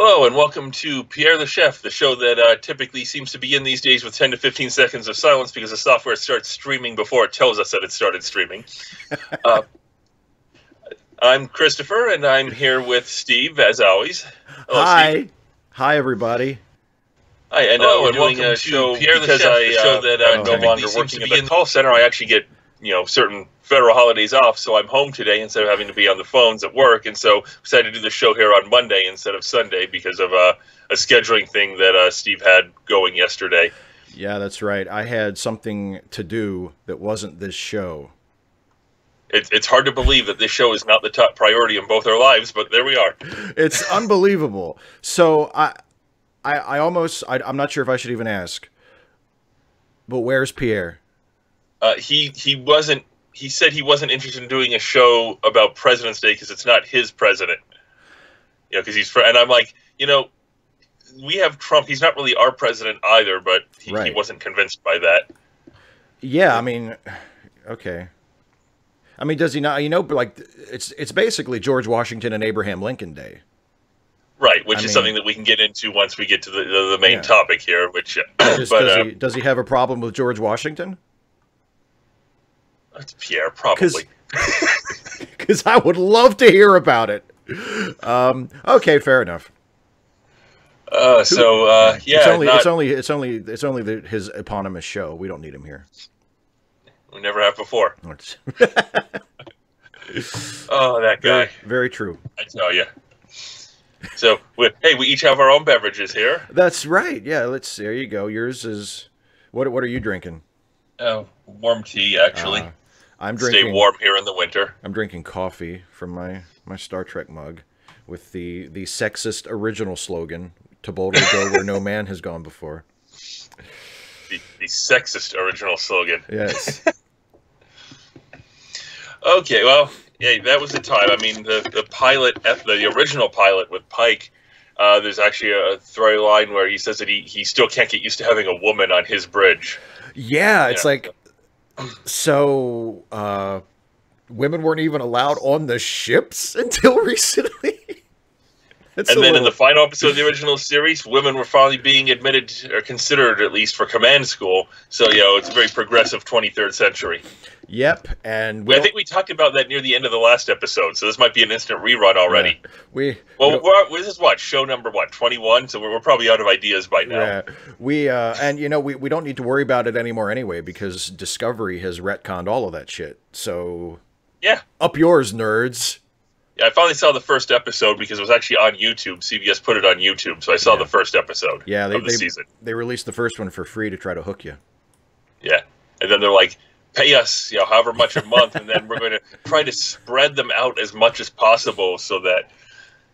Hello and welcome to Pierre the Chef, the show that typically seems to begin these days with 10 to 15 seconds of silence because the software starts streaming before it tells us that it started streaming. Uh, I'm Christopher, and I'm here with Steve, as always. Hello, hi. Steve. Hi, everybody. Hi, and we're doing a show Pierre the Chef, the show that I'm no longer working at the call center. I actually get, certain federal holidays off, so I'm home today instead of having to be on the phones at work, and so decided to do the show here on Monday instead of Sunday because of a scheduling thing that Steve had going yesterday. Yeah, that's right. I had something to do that wasn't this show. It's hard to believe that this show is not the top priority in both our lives, but there we are. It's unbelievable. So I'm not sure if I should even ask, but where's Pierre? He said he wasn't interested in doing a show about President's Day because it's not his president. Because and I'm like, we have Trump. He's not really our president either, but he wasn't convinced by that. Yeah, I mean, okay. I mean, does he not? Like it's basically George Washington and Abraham Lincoln Day. Right, which is something that we can get into once we get to the main topic here. Which, does he have a problem with George Washington? That's Pierre, probably. Because I would love to hear about it. Okay, fair enough. Yeah, it's only his eponymous show. We don't need him here. We never have before. Oh, that guy. Very true. I tell you. So, we each have our own beverages here. That's right. Yeah, there you go. Yours is what are you drinking? Oh, warm tea, actually. I'm drinking. Stay warm here in the winter. I'm drinking coffee from my Star Trek mug with the sexist original slogan, "To boldly go where no man has gone before." The sexist original slogan. Yes. Okay, well, yeah, that was the time. I mean, the pilot, the original pilot with Pike, there's actually a throwaway line where he says that he still can't get used to having a woman on his bridge. Yeah, it's like, so women weren't even allowed on the ships until recently. And then in the final episode of the original series, women were finally being admitted, or considered at least, for command school. So, it's a very progressive 23rd century. Yep, and I think we talked about that near the end of the last episode, so this might be an instant rerun already. Yeah, this is show number 21, so we're probably out of ideas by now. Yeah, we don't need to worry about it anymore anyway, because Discovery has retconned all of that shit. So, yeah. Up yours, nerds. Yeah, I finally saw the first episode because it was actually on YouTube. CBS put it on YouTube, so I saw the first episode of the season. They released the first one for free to try to hook you. Yeah, and then they're like, pay us, however much a month, and then we're going to try to spread them out as much as possible so that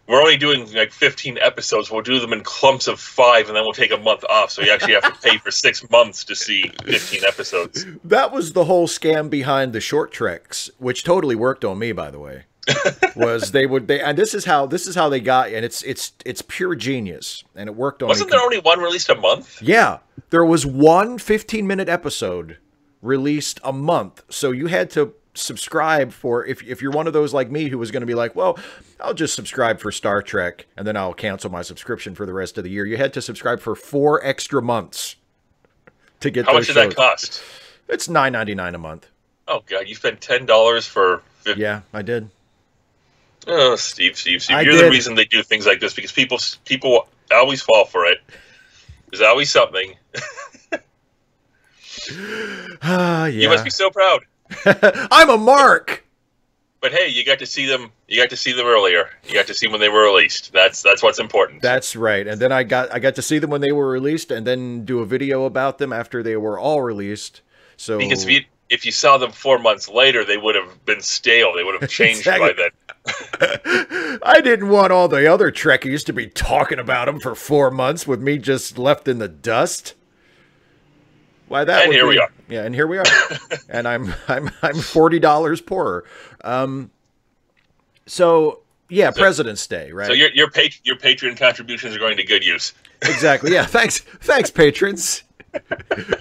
we're only doing like 15 episodes. We'll do them in clumps of 5, and then we'll take a month off. So you actually have to pay for 6 months to see 15 episodes. That was the whole scam behind the short treks, which totally worked on me, by the way. Was and this is how they got, and it's pure genius, and it worked on me. Wasn't there only one released a month? Yeah, there was one 15-minute episode released a month, so you had to subscribe for, if you're one of those like me who was going to be like, well, I'll just subscribe for Star Trek and then I'll cancel my subscription for the rest of the year. You had to subscribe for 4 extra months to get. How much did that cost? It's $9.99 a month. Oh god, you spent $10 for 50. Yeah, I did. Oh, Steve, you're the reason they do things like this, because people always fall for it. There's always something. Yeah. You must be so proud. I'm a mark. But hey, you got to see them. You got to see them earlier. You got to see when they were released. That's what's important. That's right. And then I got to see them when they were released, and then do a video about them after they were all released. So because if you saw them 4 months later, they would have been stale. They would have changed by then. I didn't want all the other Trekkies to be talking about them for 4 months with me just left in the dust. Why that? And here we are. Yeah, and here we are. And I'm $40 poorer. So yeah, President's Day, right? So your Patreon contributions are going to good use. Exactly. Yeah. Thanks, patrons.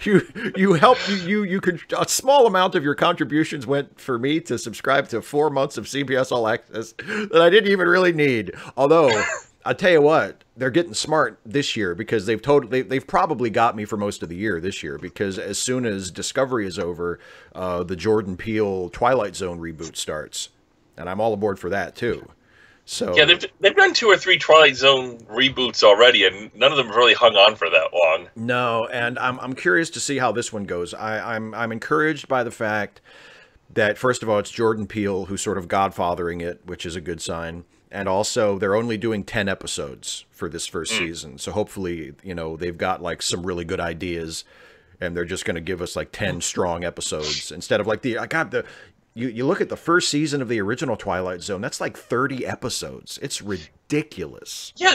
You helped you could, a small amount of your contributions went for me to subscribe to 4 months of CBS All Access that I didn't even really need. Although I tell you what, they're getting smart this year because they've probably got me for most of the year this year, because as soon as Discovery is over, the Jordan Peele Twilight Zone reboot starts, and I'm all aboard for that too. So yeah, they've done 2 or 3 Twilight Zone reboots already, and none of them really hung on for that long. No, and I'm curious to see how this one goes. I'm encouraged by the fact that, first of all, it's Jordan Peele who's sort of godfathering it, which is a good sign. And also, they're only doing 10 episodes for this first season. So hopefully, they've got like some really good ideas, and they're just going to give us like 10 strong episodes instead of like you look at the first season of the original Twilight Zone, that's like 30 episodes. It's ridiculous. Yeah,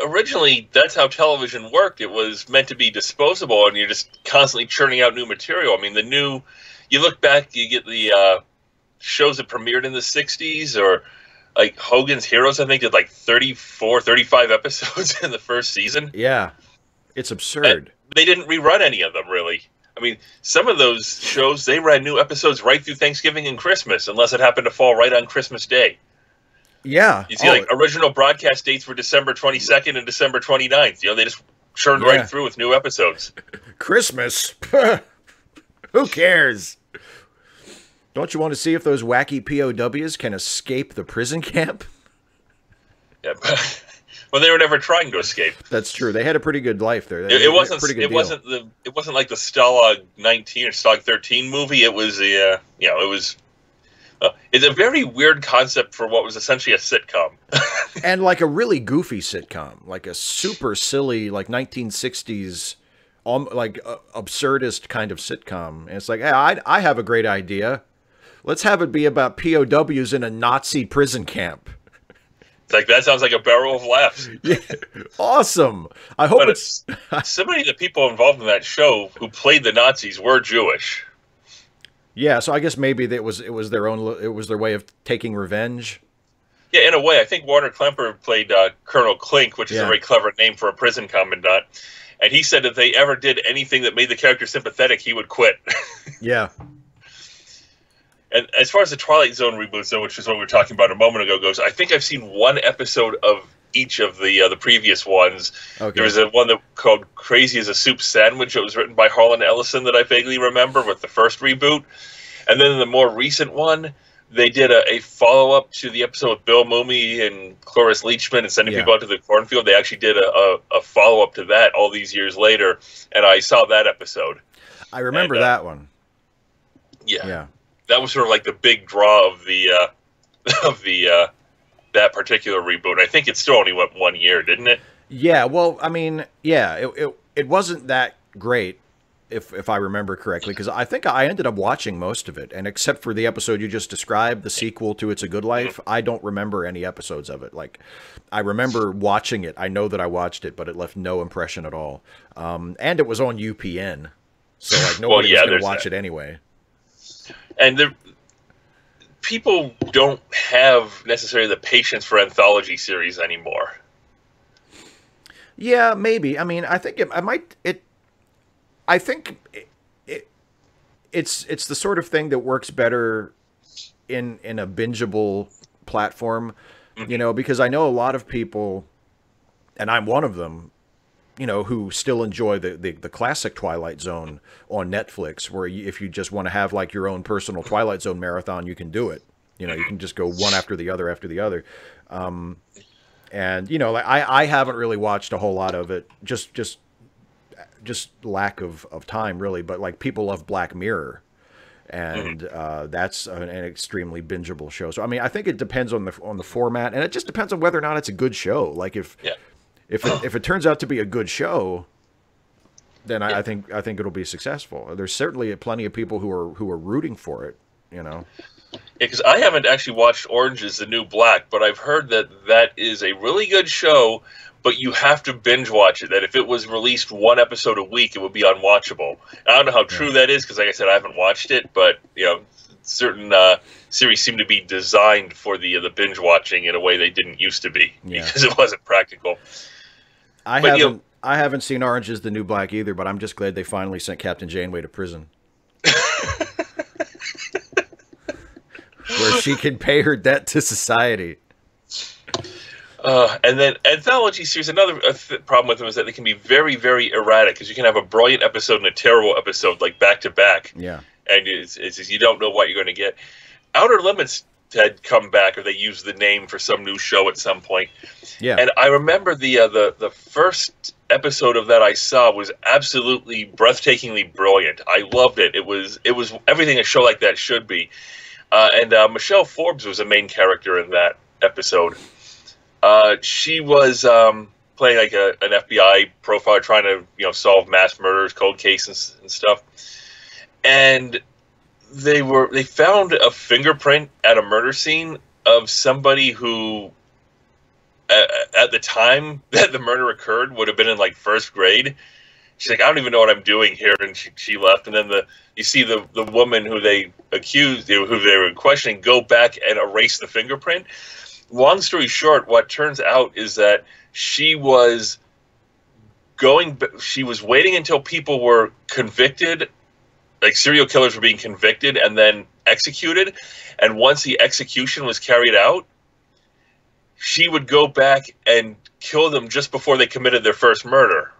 originally that's how television worked. It was meant to be disposable, and you're just constantly churning out new material. I mean, you look back, you get the shows that premiered in the 60s, or like Hogan's Heroes, I think, did like 34, 35 episodes in the first season. Yeah, it's absurd. And they didn't rerun any of them, really. I mean, some of those shows, they ran new episodes right through Thanksgiving and Christmas, unless it happened to fall right on Christmas Day. Yeah. You see, original broadcast dates were December 22nd and December 29th. They just churned right through with new episodes. Christmas? Who cares? Don't you want to see if those wacky POWs can escape the prison camp? Yeah, well, they were never trying to escape. That's true. They had a pretty good life there. It wasn't like the Stalag 19 or Stalag 13 movie. It was it's a very weird concept for what was essentially a sitcom. And like a really goofy sitcom, like a super silly, like 1960s, absurdist kind of sitcom. And it's like, hey, I have a great idea. Let's have it be about POWs in a Nazi prison camp. It's like, that sounds like a barrel of laughs. Yeah, awesome. I hope it's so many of the people involved in that show who played the Nazis were Jewish. Yeah, so I guess maybe it was their way of taking revenge. Yeah, in a way. I think Warner Klemper played Colonel Klink, which is a very clever name for a prison commandant. And he said if they ever did anything that made the character sympathetic, he would quit. Yeah. And as far as the Twilight Zone reboots, though, which is what we were talking about a moment ago, goes, I think I've seen one episode of each of the previous ones. Okay. There was one that called Crazy as a Soup Sandwich. It was written by Harlan Ellison that I vaguely remember with the first reboot. And then the more recent one, they did a follow-up to the episode with Bill Mumy and Cloris Leachman and sending people out to the cornfield. They actually did a follow-up to that all these years later, and I saw that episode. I remember that one. Yeah. That was sort of like the big draw of the that particular reboot. I think it still only went 1 year, didn't it? Yeah. Well, I mean, yeah, it wasn't that great, if I remember correctly, because I think I ended up watching most of it, and except for the episode you just described, the sequel to It's a Good Life, I don't remember any episodes of it. Like, I remember watching it. I know that I watched it, but it left no impression at all. And it was on UPN, so like nobody was going to watch it anyway. And people don't have necessarily the patience for anthology series anymore. Yeah, maybe. I mean, I think it's the sort of thing that works better in a bingeable platform, because I know a lot of people, and I'm one of them, who still enjoy the classic Twilight Zone on Netflix, where if you just want to have like your own personal Twilight Zone marathon, you can do it. You can just go one after the other after the other. And like I haven't really watched a whole lot of it, just lack of time really. But like people love Black Mirror, and that's an extremely bingeable show. So I mean, I think it depends on the format, and it just depends on whether or not it's a good show. Like if it turns out to be a good show, then I think it'll be successful. There's certainly plenty of people who are rooting for it. Yeah, because I haven't actually watched Orange is the New Black, but I've heard that is a really good show, but you have to binge watch it. That if it was released one episode a week, it would be unwatchable. And I don't know how true that is, because like I said, I haven't watched it, but certain series seem to be designed for the binge watching in a way they didn't used to be, because it wasn't practical. I haven't seen Orange is the New Black either, but I'm just glad they finally sent Captain Janeway to prison. Where she can pay her debt to society. And then anthology series, another problem with them is that they can be very, very erratic, because you can have a brilliant episode and a terrible episode, like back to back. Yeah. And it's you don't know what you're going to get. Outer Limits had come back, or they used the name for some new show at some point. Yeah. And I remember the first episode of that I saw was absolutely breathtakingly brilliant. I loved it. It was everything a show like that should be. And Michelle Forbes was a main character in that episode. She was playing like an FBI profiler trying to solve mass murders, cold cases and stuff. And they found a fingerprint at a murder scene of somebody who at the time that the murder occurred would have been in like first grade. She's like, I don't even know what I'm doing here, and she left. And then you see the woman who they accused, who they were questioning, go back and erase the fingerprint. Long story short, what turns out is that she was waiting until people were convicted, like serial killers were being convicted and then executed. And once the execution was carried out, she would go back and kill them just before they committed their first murder.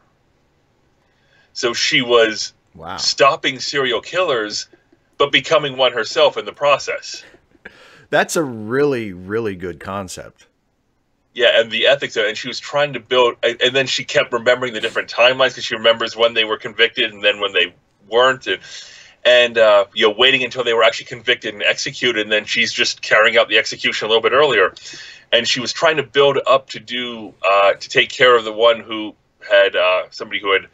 So she was stopping serial killers, but becoming one herself in the process. That's a really, really good concept. Yeah, and the ethics of it. And she was trying to build, and then she kept remembering the different timelines, because she remembers when they were convicted and then when they weren't, and waiting until they were actually convicted and executed, and then she's just carrying out the execution a little bit earlier. And she was trying to build up to take care of the one who had somebody who had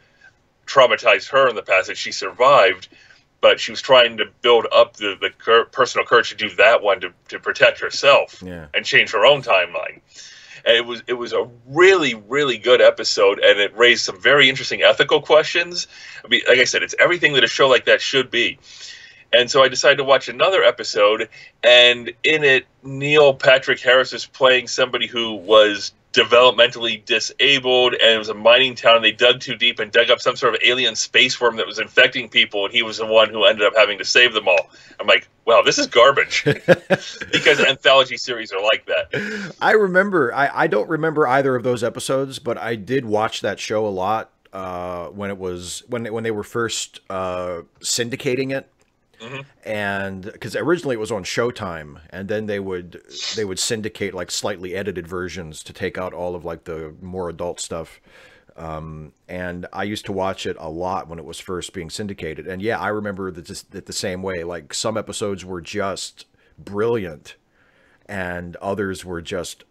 traumatized her in the past that she survived, but she was trying to build up the personal courage to do that one to protect herself and change her own timeline. And it was a really, really good episode, and it raised some very interesting ethical questions. I mean, like I said, it's everything that a show like that should be. And so I decided to watch another episode, and in it, Neil Patrick Harris is playing somebody who was developmentally disabled, and it was a mining town. They dug too deep and dug up some sort of alien space worm that was infecting people, and he was the one who ended up having to save them all. I'm like, wow, this is garbage. Because anthology series are like that. I remember, I don't remember either of those episodes, but I did watch that show a lot when they were first syndicating it. Mm-hmm. And because originally it was on Showtime, and then they would syndicate like slightly edited versions to take out all of like the more adult stuff. And I used to watch it a lot when it was first being syndicated. And yeah, I remember that the same way. Like some episodes were just brilliant, and others were just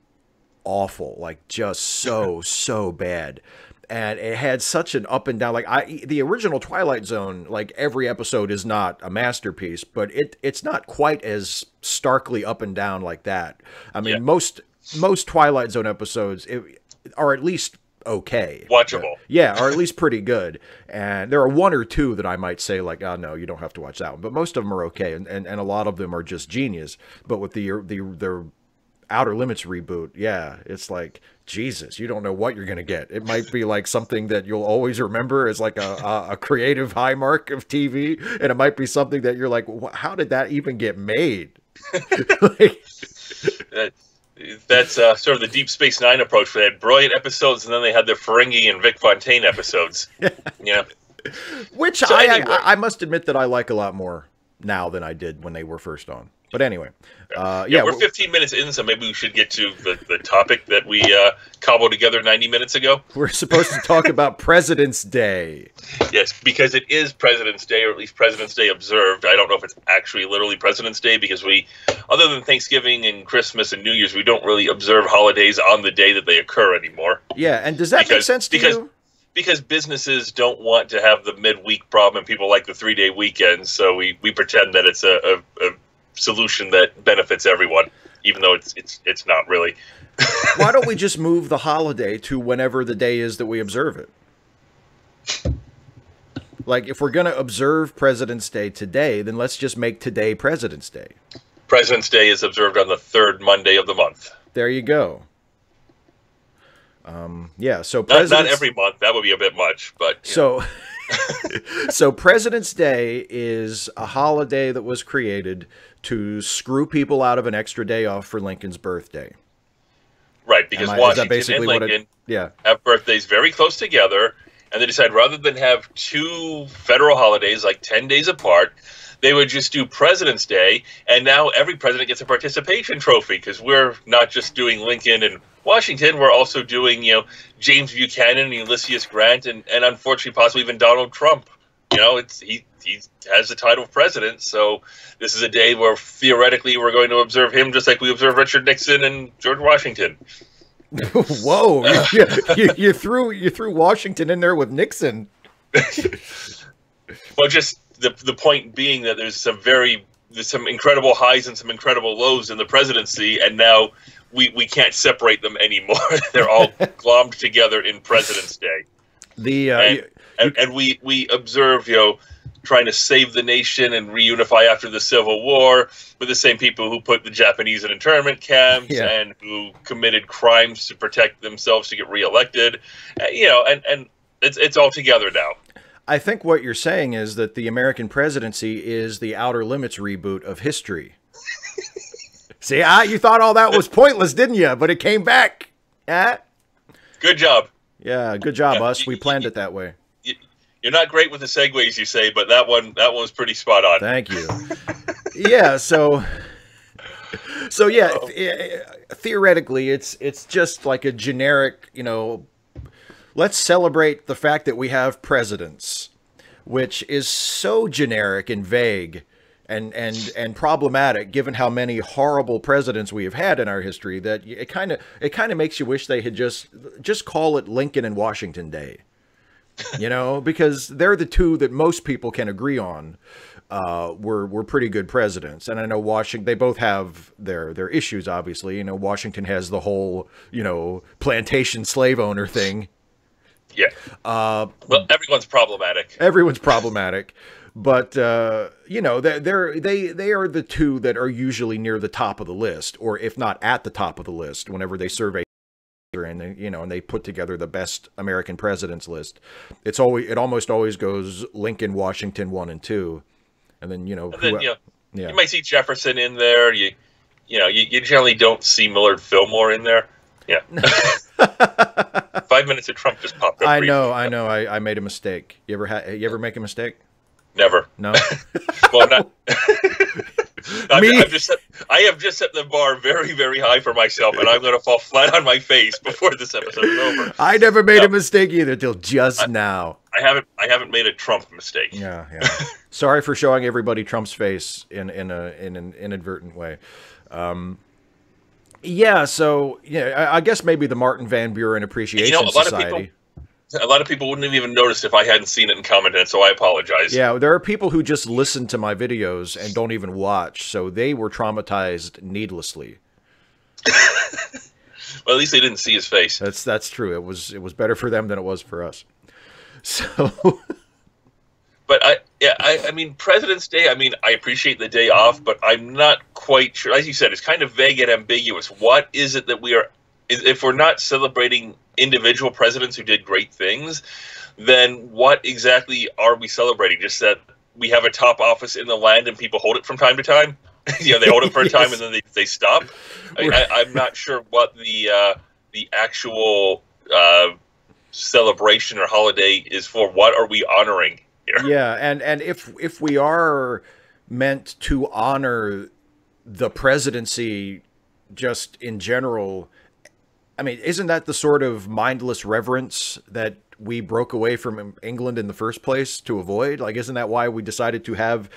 awful, like just so bad. And it had such an up and down, like the original Twilight Zone, like every episode is not a masterpiece, but it's not quite as starkly up and down like that. I mean, most Twilight Zone episodes are at least okay. Watchable. Yeah, or at least pretty good. And there are one or two that I might say like, oh no, you don't have to watch that one. But most of them are okay, and a lot of them are just genius. But with the Outer Limits reboot, yeah, it's like, Jesus, you don't know what you're going to get. It might be like something that you'll always remember as like a creative high mark of TV, and it might be something that you're like, how did that even get made? That's sort of the Deep Space Nine approach. They had brilliant episodes, and then they had the Ferengi and Vic Fontaine episodes. Which I must admit that I like a lot more now than I did when they were first on. But anyway, we're 15 minutes in, so maybe we should get to the topic that we cobbled together 90 minutes ago. We're supposed to talk about President's Day. Yes, because it is President's Day, or at least President's Day observed. I don't know if it's actually literally President's Day, because we, other than Thanksgiving and Christmas and New Year's, we don't really observe holidays on the day that they occur anymore. Yeah, and does that make sense to you? Because businesses don't want to have the midweek problem, and people like the 3-day weekends, so we pretend that it's a solution that benefits everyone, even though it's not really. Why don't we just move the holiday to whenever the day is that we observe it? Like, if we're going to observe President's Day today, then let's just make today President's Day. President's Day is observed on the third Monday of the month. There you go. Yeah, so not every month. That would be a bit much, but so President's Day is a holiday that was created to screw people out of an extra day off for Lincoln's birthday. Right, because Washington and Lincoln have birthdays very close together, and they decided rather than have 2 federal holidays like 10 days apart, they would just do President's Day, and now every president gets a participation trophy because we're not just doing Lincoln and Washington, we're also doing, James Buchanan and Ulysses Grant, and unfortunately possibly even Donald Trump. He has the title of president, so this is a day where theoretically we're going to observe him just like we observe Richard Nixon and George Washington. Whoa! you threw Washington in there with Nixon. Well, just the point being that there's some incredible highs and some incredible lows in the presidency, and now we can't separate them anymore. They're all glommed together in President's Day. And we observe, trying to save the nation and reunify after the Civil War with the same people who put the Japanese in internment camps and who committed crimes to protect themselves to get reelected. And it's all together now. I think what you're saying is that the American presidency is the Outer Limits reboot of history. See, you thought all that was pointless, didn't you? But it came back. Good job. Yeah, good job, us. We planned it that way. You're not great with the segues, you say, but that one was pretty spot on. Thank you. Yeah, so yeah, theoretically, it's just like a generic, let's celebrate the fact that we have presidents, which is so generic and vague and problematic given how many horrible presidents we have had in our history that it kind of makes you wish they had just call it Lincoln and Washington Day. Because they're the 2 that most people can agree on were pretty good presidents. And I know Washington, they both have their issues, obviously. Washington has the whole, plantation slave owner thing. Yeah. Well, everyone's problematic. Everyone's problematic. But, they are the 2 that are usually near the top of the list, or if not at the top of the list, whenever they survey. And and they put together the best American presidents list. It almost always goes Lincoln, Washington 1 and 2, and then you might see Jefferson in there. You generally don't see Millard Fillmore in there. Yeah. 5 minutes of Trump just popped up. I know. I made a mistake. You ever make a mistake? Never. No. Well, not. I have just set the bar very, very high for myself, and I'm going to fall flat on my face before this episode is over. I never made a mistake either till just now. I haven't made a Trump mistake. Yeah. Sorry for showing everybody Trump's face in an inadvertent way. So I guess maybe the Martin Van Buren Appreciation Society. A lot of people wouldn't have even noticed if I hadn't seen it and commented, so I apologize. Yeah, there are people who just listen to my videos and don't even watch, so they were traumatized needlessly. Well, at least they didn't see his face. That's true. It was better for them than it was for us. So, but I mean, President's Day. I mean, I appreciate the day off, but I'm not quite sure. As you said, it's kind of vague and ambiguous. What is it that we are? If we're not celebrating individual presidents who did great things, then what exactly are we celebrating? Just that we have a top office in the land and people hold it from time to time? They hold it for a time and then they stop? I'm not sure what the actual celebration or holiday is for. What are we honoring here? Yeah, and if we are meant to honor the presidency just in general, I mean, isn't that the sort of mindless reverence that we broke away from England in the first place to avoid? Like, isn't that why we decided to have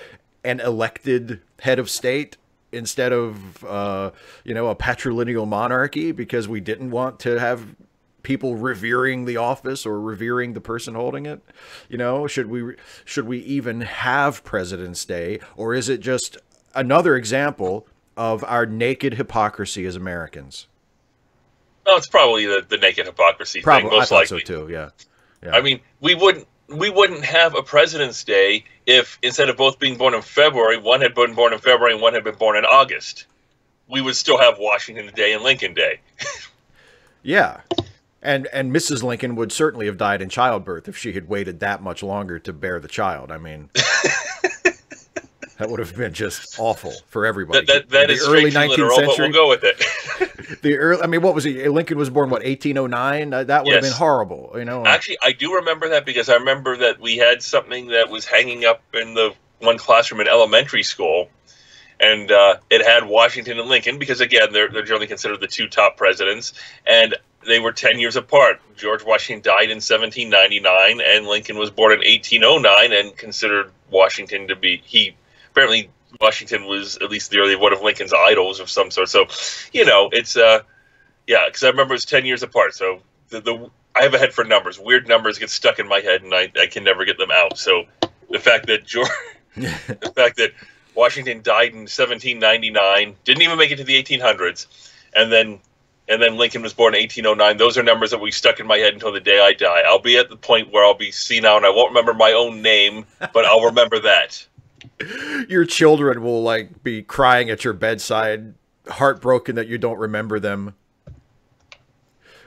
an elected head of state instead of, a patrilineal monarchy? Because we didn't want to have people revering the office or revering the person holding it. Should we even have President's Day, or is it just another example of our naked hypocrisy as Americans? No, it's probably the naked hypocrisy thing, most likely. I thought so too. Yeah. I mean, we wouldn't have a President's Day if instead of both being born in February, one had been born in February and one had been born in August. We would still have Washington Day and Lincoln Day. Yeah. And Mrs. Lincoln would certainly have died in childbirth if she had waited that much longer to bear the child. I mean, that would have been just awful for everybody. That is early 19th century. But we'll go with it. the early, I mean, what was he? Lincoln was born, what, 1809? That would have been horrible, you know? Actually, I do remember that because I remember that we had something that was hanging up in the one classroom in elementary school, and it had Washington and Lincoln because, again, they're generally considered the two top presidents, and they were 10 years apart. George Washington died in 1799, and Lincoln was born in 1809 and considered Washington to be, apparently Washington was at least the early one of Lincoln's idols of some sort. So, you know, it's, because I remember it was 10 years apart. So I have a head for numbers. Weird numbers get stuck in my head, and I can never get them out. So the fact that the fact that Washington died in 1799, didn't even make it to the 1800s, and then Lincoln was born in 1809. Those are numbers that will be stuck in my head until the day I die. I'll be at the point where I'll be senile and I won't remember my own name, but I'll remember that. Your children will like be crying at your bedside, heartbroken that you don't remember them.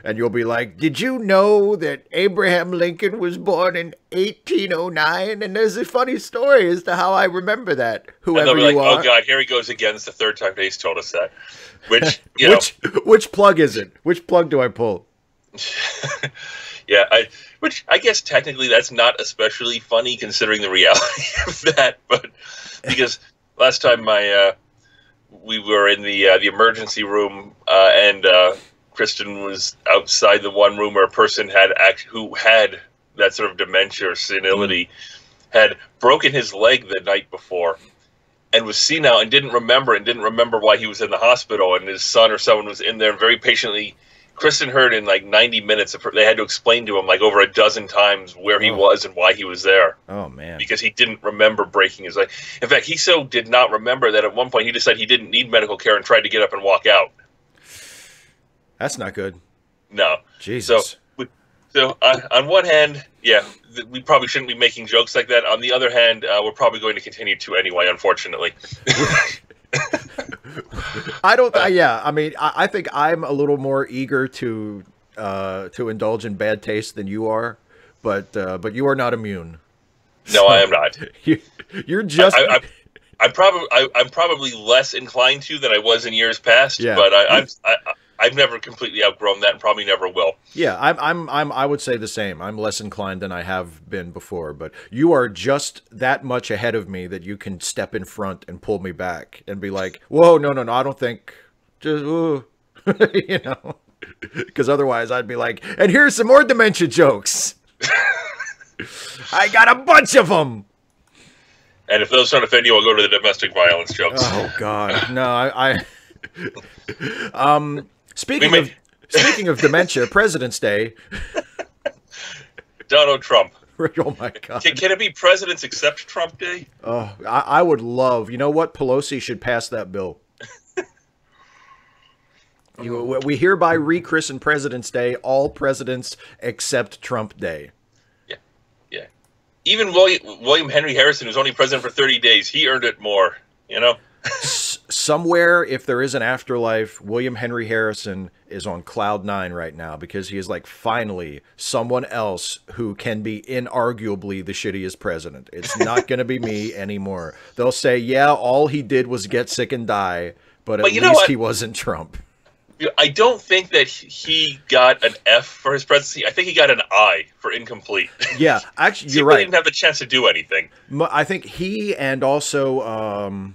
And you'll be like, did you know that Abraham Lincoln was born in 1809? And there's a funny story as to how I remember that, whoever you are. Oh, God, here he goes again. It's the third time Dave's told us that. Which plug is it? Which plug do I pull? Yeah, which I guess technically that's not especially funny considering the reality of that. But because last time we were in the emergency room and Kristen was outside the one room where a person who had that sort of dementia or senility had broken his leg the night before and was senile and didn't remember why he was in the hospital, and his son or someone was in there and very patiently. Kristen heard in like 90 minutes, they had to explain to him like over a dozen times where he was and why he was there. Oh, man. Because he didn't remember breaking his leg. In fact, he so did not remember that at one point he decided he didn't need medical care and tried to get up and walk out. That's not good. No. Jesus. So on one hand, yeah, we probably shouldn't be making jokes like that. On the other hand, we're probably going to continue to anyway, unfortunately. I think I'm a little more eager to indulge in bad taste than you are, but you are not immune. No, I am not. You're just. I'm probably less inclined to than I was in years past. Yeah. But I've never completely outgrown that and probably never will. Yeah, I would say the same. I'm less inclined than I have been before, but you are just that much ahead of me that you can step in front and pull me back and be like, whoa, no, I don't think, just, you know, because otherwise I'd be like, and here's some more dementia jokes. I got a bunch of them. And if those don't offend you, I'll go to the domestic violence jokes. Oh, God. No, Speaking of dementia, President's Day. Donald Trump. Oh, my God. Can it be Presidents except Trump Day? Oh, I would love. You know what? Pelosi should pass that bill. We hereby rechristen President's Day all presidents except Trump Day. Yeah. Even William Henry Harrison, who's only president for 30 days, he earned it more, you know? Somewhere, if there is an afterlife, William Henry Harrison is on cloud 9 right now because he is like finally someone else who can be inarguably the shittiest president. It's not going to be me anymore. They'll say, yeah, all he did was get sick and die, but at least he wasn't Trump. I don't think that he got an F for his presidency. I think he got an I for incomplete. Yeah, actually, you're right. He didn't have the chance to do anything. I think he and also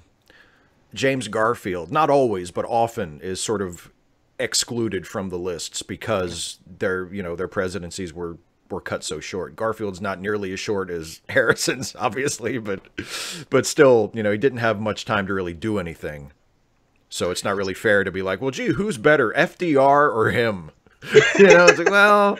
James Garfield, not always, but often, is sort of excluded from the lists because their presidencies were cut so short. Garfield's not nearly as short as Harrison's, obviously, but still, he didn't have much time to really do anything. So it's not really fair to be like, well, gee, who's better, FDR or him? It's like, well...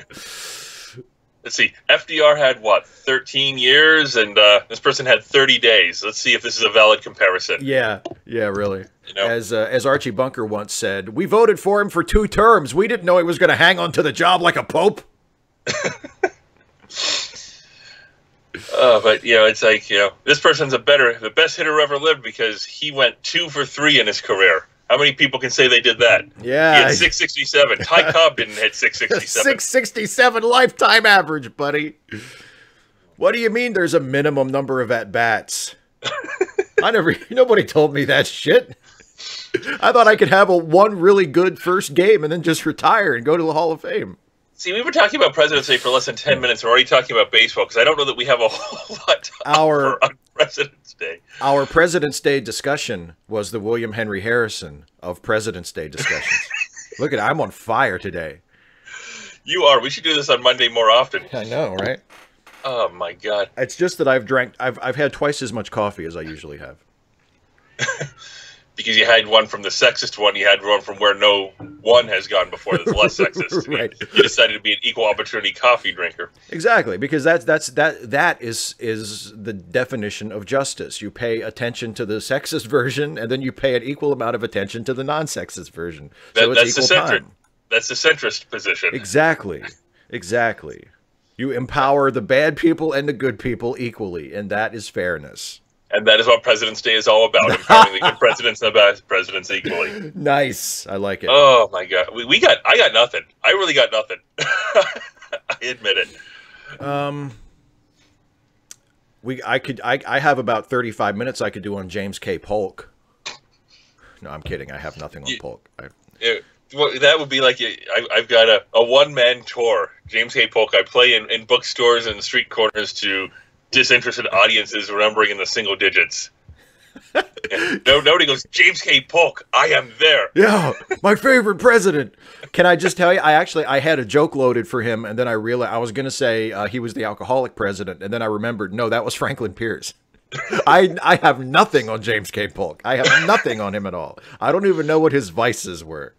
Let's see. FDR had, 13 years, and this person had 30 days. Let's see if this is a valid comparison. Yeah, really. As Archie Bunker once said, we voted for him for 2 terms. We didn't know he was going to hang on to the job like a pope. But, it's like, this person's the best hitter who ever lived because he went 2 for 3 in his career. How many people can say they did that? Yeah. He had 667. Ty Cobb didn't hit 667. 667 lifetime average, buddy. What do you mean there's a minimum number of at-bats? Nobody told me that shit. I thought I could have one really good first game and then just retire and go to the Hall of Fame. See, we were talking about President's Day for less than 10 minutes. We're already talking about baseball because I don't know that we have a whole lot to offer on President's Day. Our President's Day discussion was the William Henry Harrison of President's Day discussions. Look at it. I'm on fire today. You are. We should do this on Monday more often. I know, right? Oh, my God. It's just that I've had twice as much coffee as I usually have. Because you had one from the sexist one, you had one from where no one has gone before that's less sexist. Right. You decided to be an equal opportunity coffee drinker. Exactly, because that is the definition of justice. You pay attention to the sexist version, and then you pay an equal amount of attention to the non-sexist version. So it's equal time. That's the centrist position. Exactly. You empower the bad people and the good people equally, and that is fairness. And that is what President's Day is all about, empowering the good presidents and the bad presidents equally. Nice. I like it. Oh, my God. I got nothing. I really got nothing. I admit it. I have about 35 minutes I could do on James K. Polk. No, I'm kidding. I have nothing on Polk. Well, that would be like I've got a one-man tour. James K. Polk. I play in bookstores and street corners to disinterested audiences remembering in the single digits. Nobody goes, James K. Polk, I am there. Yeah, my favorite president. Can I just tell you, I had a joke loaded for him, and then I realized I was going to say he was the alcoholic president, and then I remembered, no, that was Franklin Pierce. I have nothing on James K. Polk. I have nothing on him at all. I don't even know what his vices were.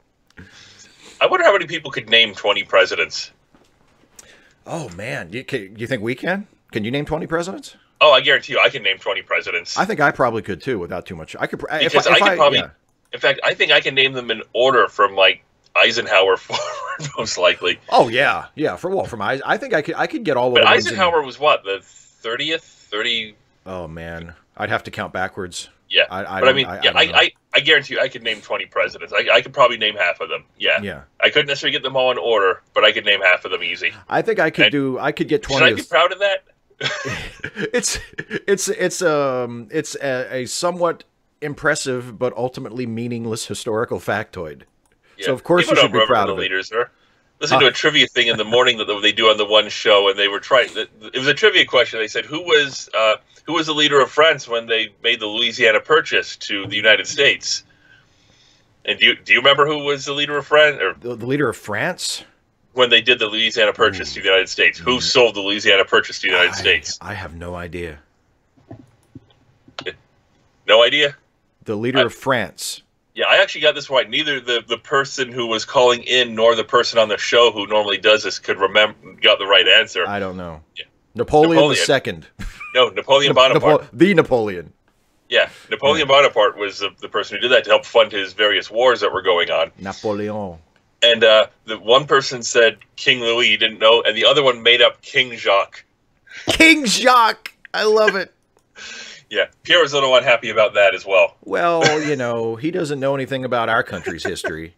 I wonder how many people could name 20 presidents. Oh, man. You think we can? Can you name 20 presidents? Oh, I guarantee you I can name 20 presidents. I think I probably could, too, without too much. I could probably... Yeah. In fact, I think I can name them in order from, like, Eisenhower forward, most likely. Oh, yeah. Yeah, from I think I could get all of them. But Eisenhower was what, the 30th? 30... Oh, man. I'd have to count backwards. Yeah. I guarantee you I could name 20 presidents. I could probably name half of them. Yeah. Yeah. I couldn't necessarily get them all in order, but I could name half of them easy. I think I could get 20. Should I be proud of that? It's a somewhat impressive but ultimately meaningless historical factoid. Yeah. So of course you should be proud of it. Leaders are. Listen to a trivia thing in the morning that they do on the one show, and they were trying. It was a trivia question. They said, "Who was the leader of France when they made the Louisiana Purchase to the United States?" And do you remember who was the leader of France? Or the leader of France? When they did the Louisiana Purchase to the United States. Who sold the Louisiana Purchase to the United States? I have no idea. No idea? The leader of France. Yeah, I actually got this right. Neither the person who was calling in nor the person on the show who normally does this got the right answer. I don't know. Yeah. Napoleon II. No, Napoleon Bonaparte. The Napoleon. Yeah, Napoleon Bonaparte was the person who did that to help fund his various wars that were going on. Napoleon. And the one person said King Louis, he didn't know, and the other one made up King Jacques. King Jacques! I love it. Yeah, Pierre was a little unhappy about that as well. Well, he doesn't know anything about our country's history.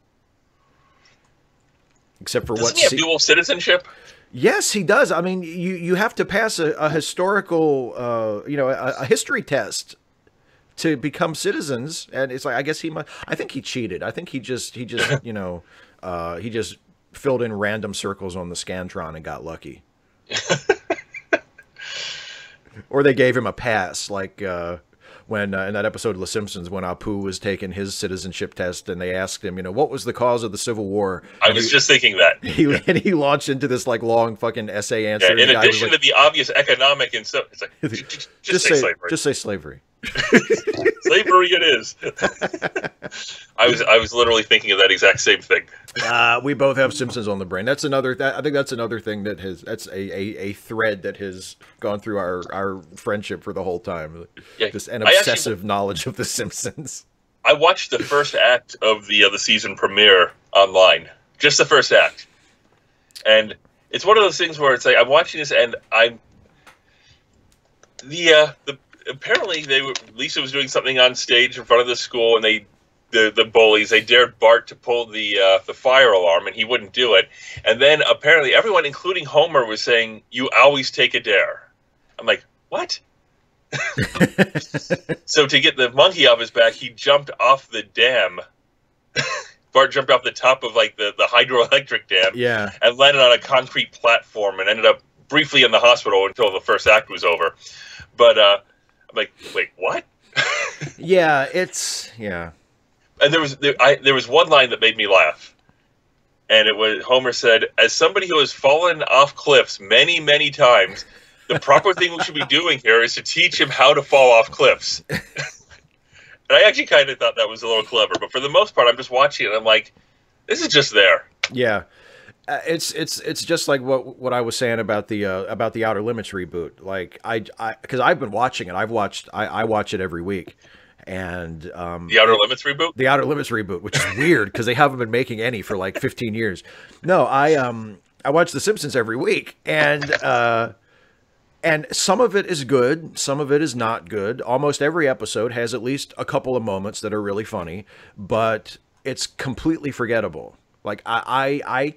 Except for Doesn't he have dual citizenship? Yes, he does. I mean, you have to pass a historical, a history test to become citizens. And it's like, I guess I think he cheated. I think he just he just filled in random circles on the Scantron and got lucky. Or they gave him a pass, like when in that episode of The Simpsons, when Apu was taking his citizenship test, and they asked him, what was the cause of the Civil War? I was just thinking that. He launched into this like long fucking essay answer. Yeah, in addition to the obvious economic and stuff, it's like just say slavery. Just say slavery. Slavery it is. I was literally thinking of that exact same thing. We both have Simpsons on the brain. I think that's another thing that's a thread that has gone through our friendship for the whole time. Yeah, just an obsessive knowledge of the Simpsons. I watched the first act of the season premiere online, just the first act, and it's one of those things where it's like I'm watching this and apparently Lisa was doing something on stage in front of the school, and the bullies, they dared Bart to pull the fire alarm, and he wouldn't do it. And then apparently everyone, including Homer, was saying, "You always take a dare." I'm like, what? So to get the monkey off his back, he jumped off the dam. Bart jumped off the top of like the hydroelectric dam, and landed on a concrete platform and ended up briefly in the hospital until the first act was over. But I'm like, wait, what? And there was one line that made me laugh, and it was Homer said, "As somebody who has fallen off cliffs many, many times, the proper thing we should be doing here is to teach him how to fall off cliffs." And I actually kind of thought that was a little clever, but for the most part, I'm just watching it and I'm like, this is just there. Yeah. It's just like what I was saying about the Outer Limits reboot. Like because I've been watching it. I watch it every week. And the Outer Limits reboot? The Outer Limits reboot, which is weird because they haven't been making any for like 15 years. No, I watch The Simpsons every week, and some of it is good, some of it is not good. Almost every episode has at least a couple of moments that are really funny, but it's completely forgettable. Like I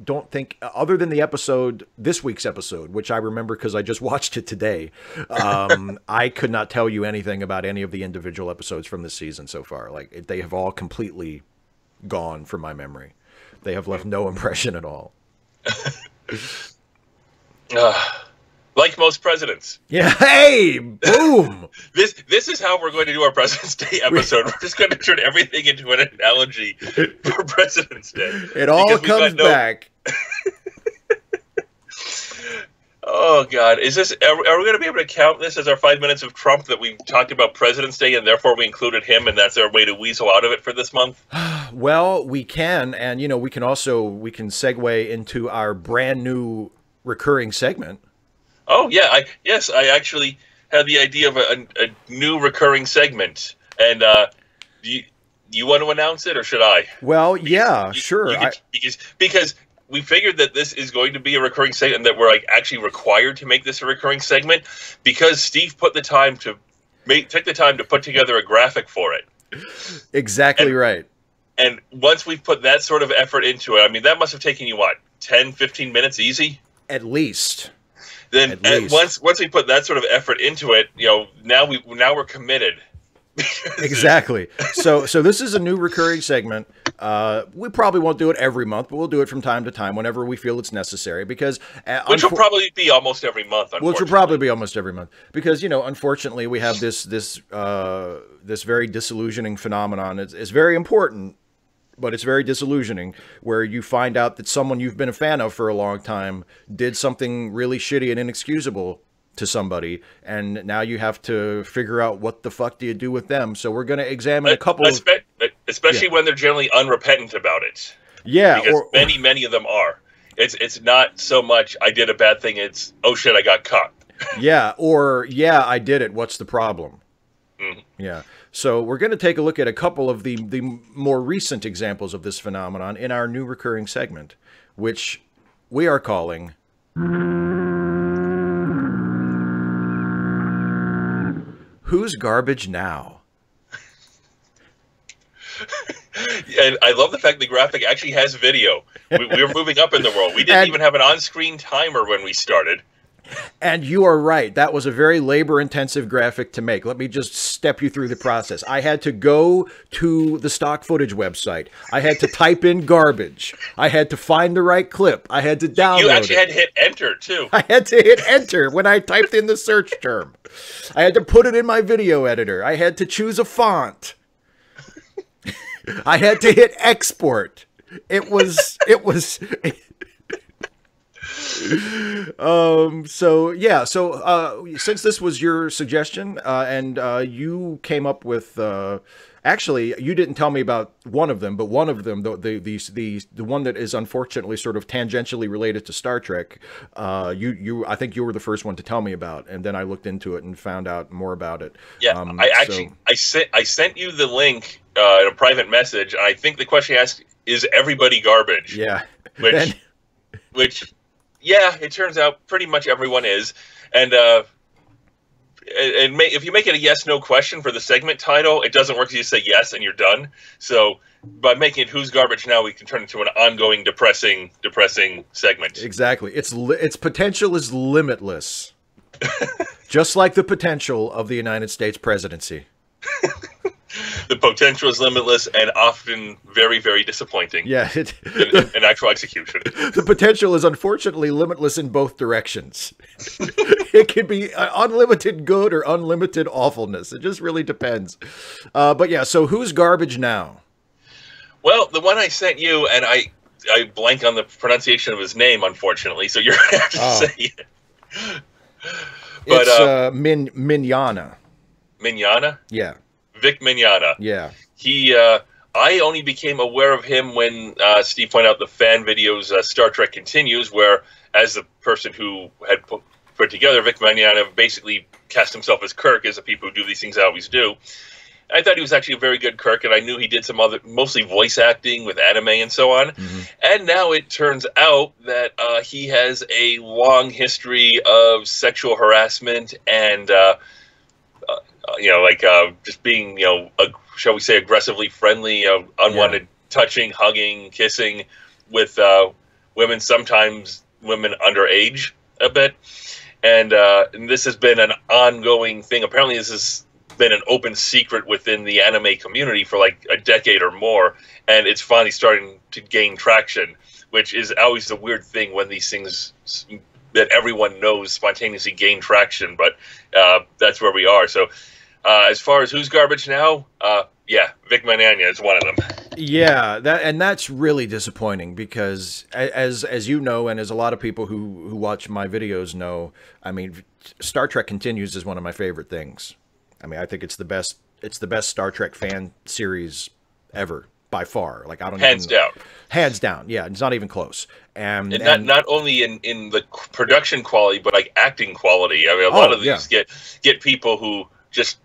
don't think, other than this week's episode, which I remember because I just watched it today, I could not tell you anything about any of the individual episodes from this season so far. Like they have all completely gone from my memory. They have left no impression at all. Like most presidents. Yeah. Hey, boom. This is how we're going to do our President's Day episode. We're just going to turn everything into an analogy for President's Day. It all comes back. Oh God, are we going to be able to count this as our 5 minutes of Trump that we talked about President's Day and therefore we included him and that's our way to weasel out of it for this month? Well, we can, and we can segue into our brand new recurring segment. Oh yeah, I actually had the idea of a new recurring segment, and do you want to announce it or should I? Well, yeah, sure. Because we figured that this is going to be a recurring segment, that we're like actually required to make this a recurring segment because Steve took the time to put together a graphic for it. Exactly right. And once we've put that sort of effort into it, I mean, that must have taken you what, 10, 15 minutes easy? At least. Then once we put that sort of effort into it, now we're committed. Exactly. So this is a new recurring segment. We probably won't do it every month, but we'll do it from time to time whenever we feel it's necessary. Because which will probably be almost every month. Which will probably be almost every month because unfortunately we have this very disillusioning phenomenon. It's very important, but it's very disillusioning where you find out that someone you've been a fan of for a long time did something really shitty and inexcusable to somebody, and now you have to figure out what the fuck do you do with them. So we're going to examine a couple especially when they're generally unrepentant about it. Yeah. Because many of them are. It's not so much, I did a bad thing, it's, oh shit, I got caught. Yeah, or, yeah, I did it, what's the problem? Mm-hmm. Yeah. So we're going to take a look at a couple of the more recent examples of this phenomenon in our new recurring segment, which we are calling Who's Garbage Now? And I love the fact the graphic actually has video. We're moving up in the world. We didn't even have an on-screen timer when we started. And you are right. That was a very labor-intensive graphic to make. Let me just step you through the process. I had to go to the stock footage website. I had to type in garbage. I had to find the right clip. I had to download it. You actually had to hit enter, too. I had to hit enter when I typed in the search term. I had to put it in my video editor. I had to choose a font. I had to hit export. Since this was your suggestion, and you came up with, actually, you didn't tell me about one of them, but one of them, the one that is unfortunately sort of tangentially related to Star Trek, I think you were the first one to tell me about, and then I looked into it and found out more about it. Yeah, I sent you the link in a private message, and I think the question asked, is everybody garbage? Yeah. Which yeah, it turns out pretty much everyone is. And if you make it a yes/no question for the segment title, it doesn't work. You say yes and you're done. So by making it Who's Garbage Now, we can turn it into an ongoing depressing segment. Exactly. Its potential is limitless. Just like the potential of the United States presidency. The potential is limitless and often very, very disappointing. Yeah. In actual execution. The potential is unfortunately limitless in both directions. It can be unlimited good or unlimited awfulness. It just really depends. But yeah, so who's garbage now? Well, the one I sent you, and I blank on the pronunciation of his name, unfortunately, so you're going to have to say it. But, it's Mignogna. Mignogna? Yeah. Vic Mignogna. Yeah. I only became aware of him when Steve pointed out the fan videos, Star Trek Continues, where, as the person who had put together, Vic Mignogna basically cast himself as Kirk, as the people who do these things always do. I thought he was actually a very good Kirk, and I knew he did some other, mostly voice acting with anime and so on. Mm-hmm. And now it turns out that he has a long history of sexual harassment and, just being, shall we say, aggressively friendly, unwanted touching, hugging, kissing with women, sometimes women underage a bit. And this has been an ongoing thing. Apparently, this has been an open secret within the anime community for like a decade or more, and it's finally starting to gain traction, which is always the weird thing when these things that everyone knows spontaneously gain traction, but that's where we are. So as far as who's garbage now, Vic Mignogna is one of them. Yeah, that's really disappointing because as you know, and as a lot of people who watch my videos know, I mean, Star Trek Continues is one of my favorite things. I mean, I think it's the best Star Trek fan series ever by far. Like, I don't hands down. Yeah, it's not even close. And not only in the production quality, but like acting quality. I mean, a lot of these get people who just,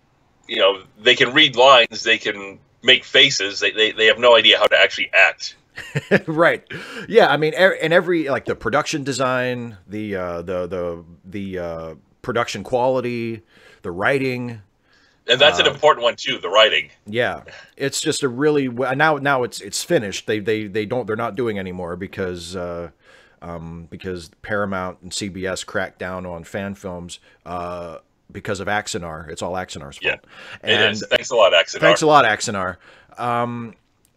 they can read lines, they can make faces, they have no idea how to actually act. Right. Yeah, I mean, and every, like, the production design, the production quality, the writing. And that's an important one too, the writing. Yeah, it's just a really now it's finished. They're not doing anymore because Paramount and CBS cracked down on fan films because of Axanar. It's all Axanar's fault. Yeah, it is. Thanks a lot, Axanar. Thanks a lot, Axanar.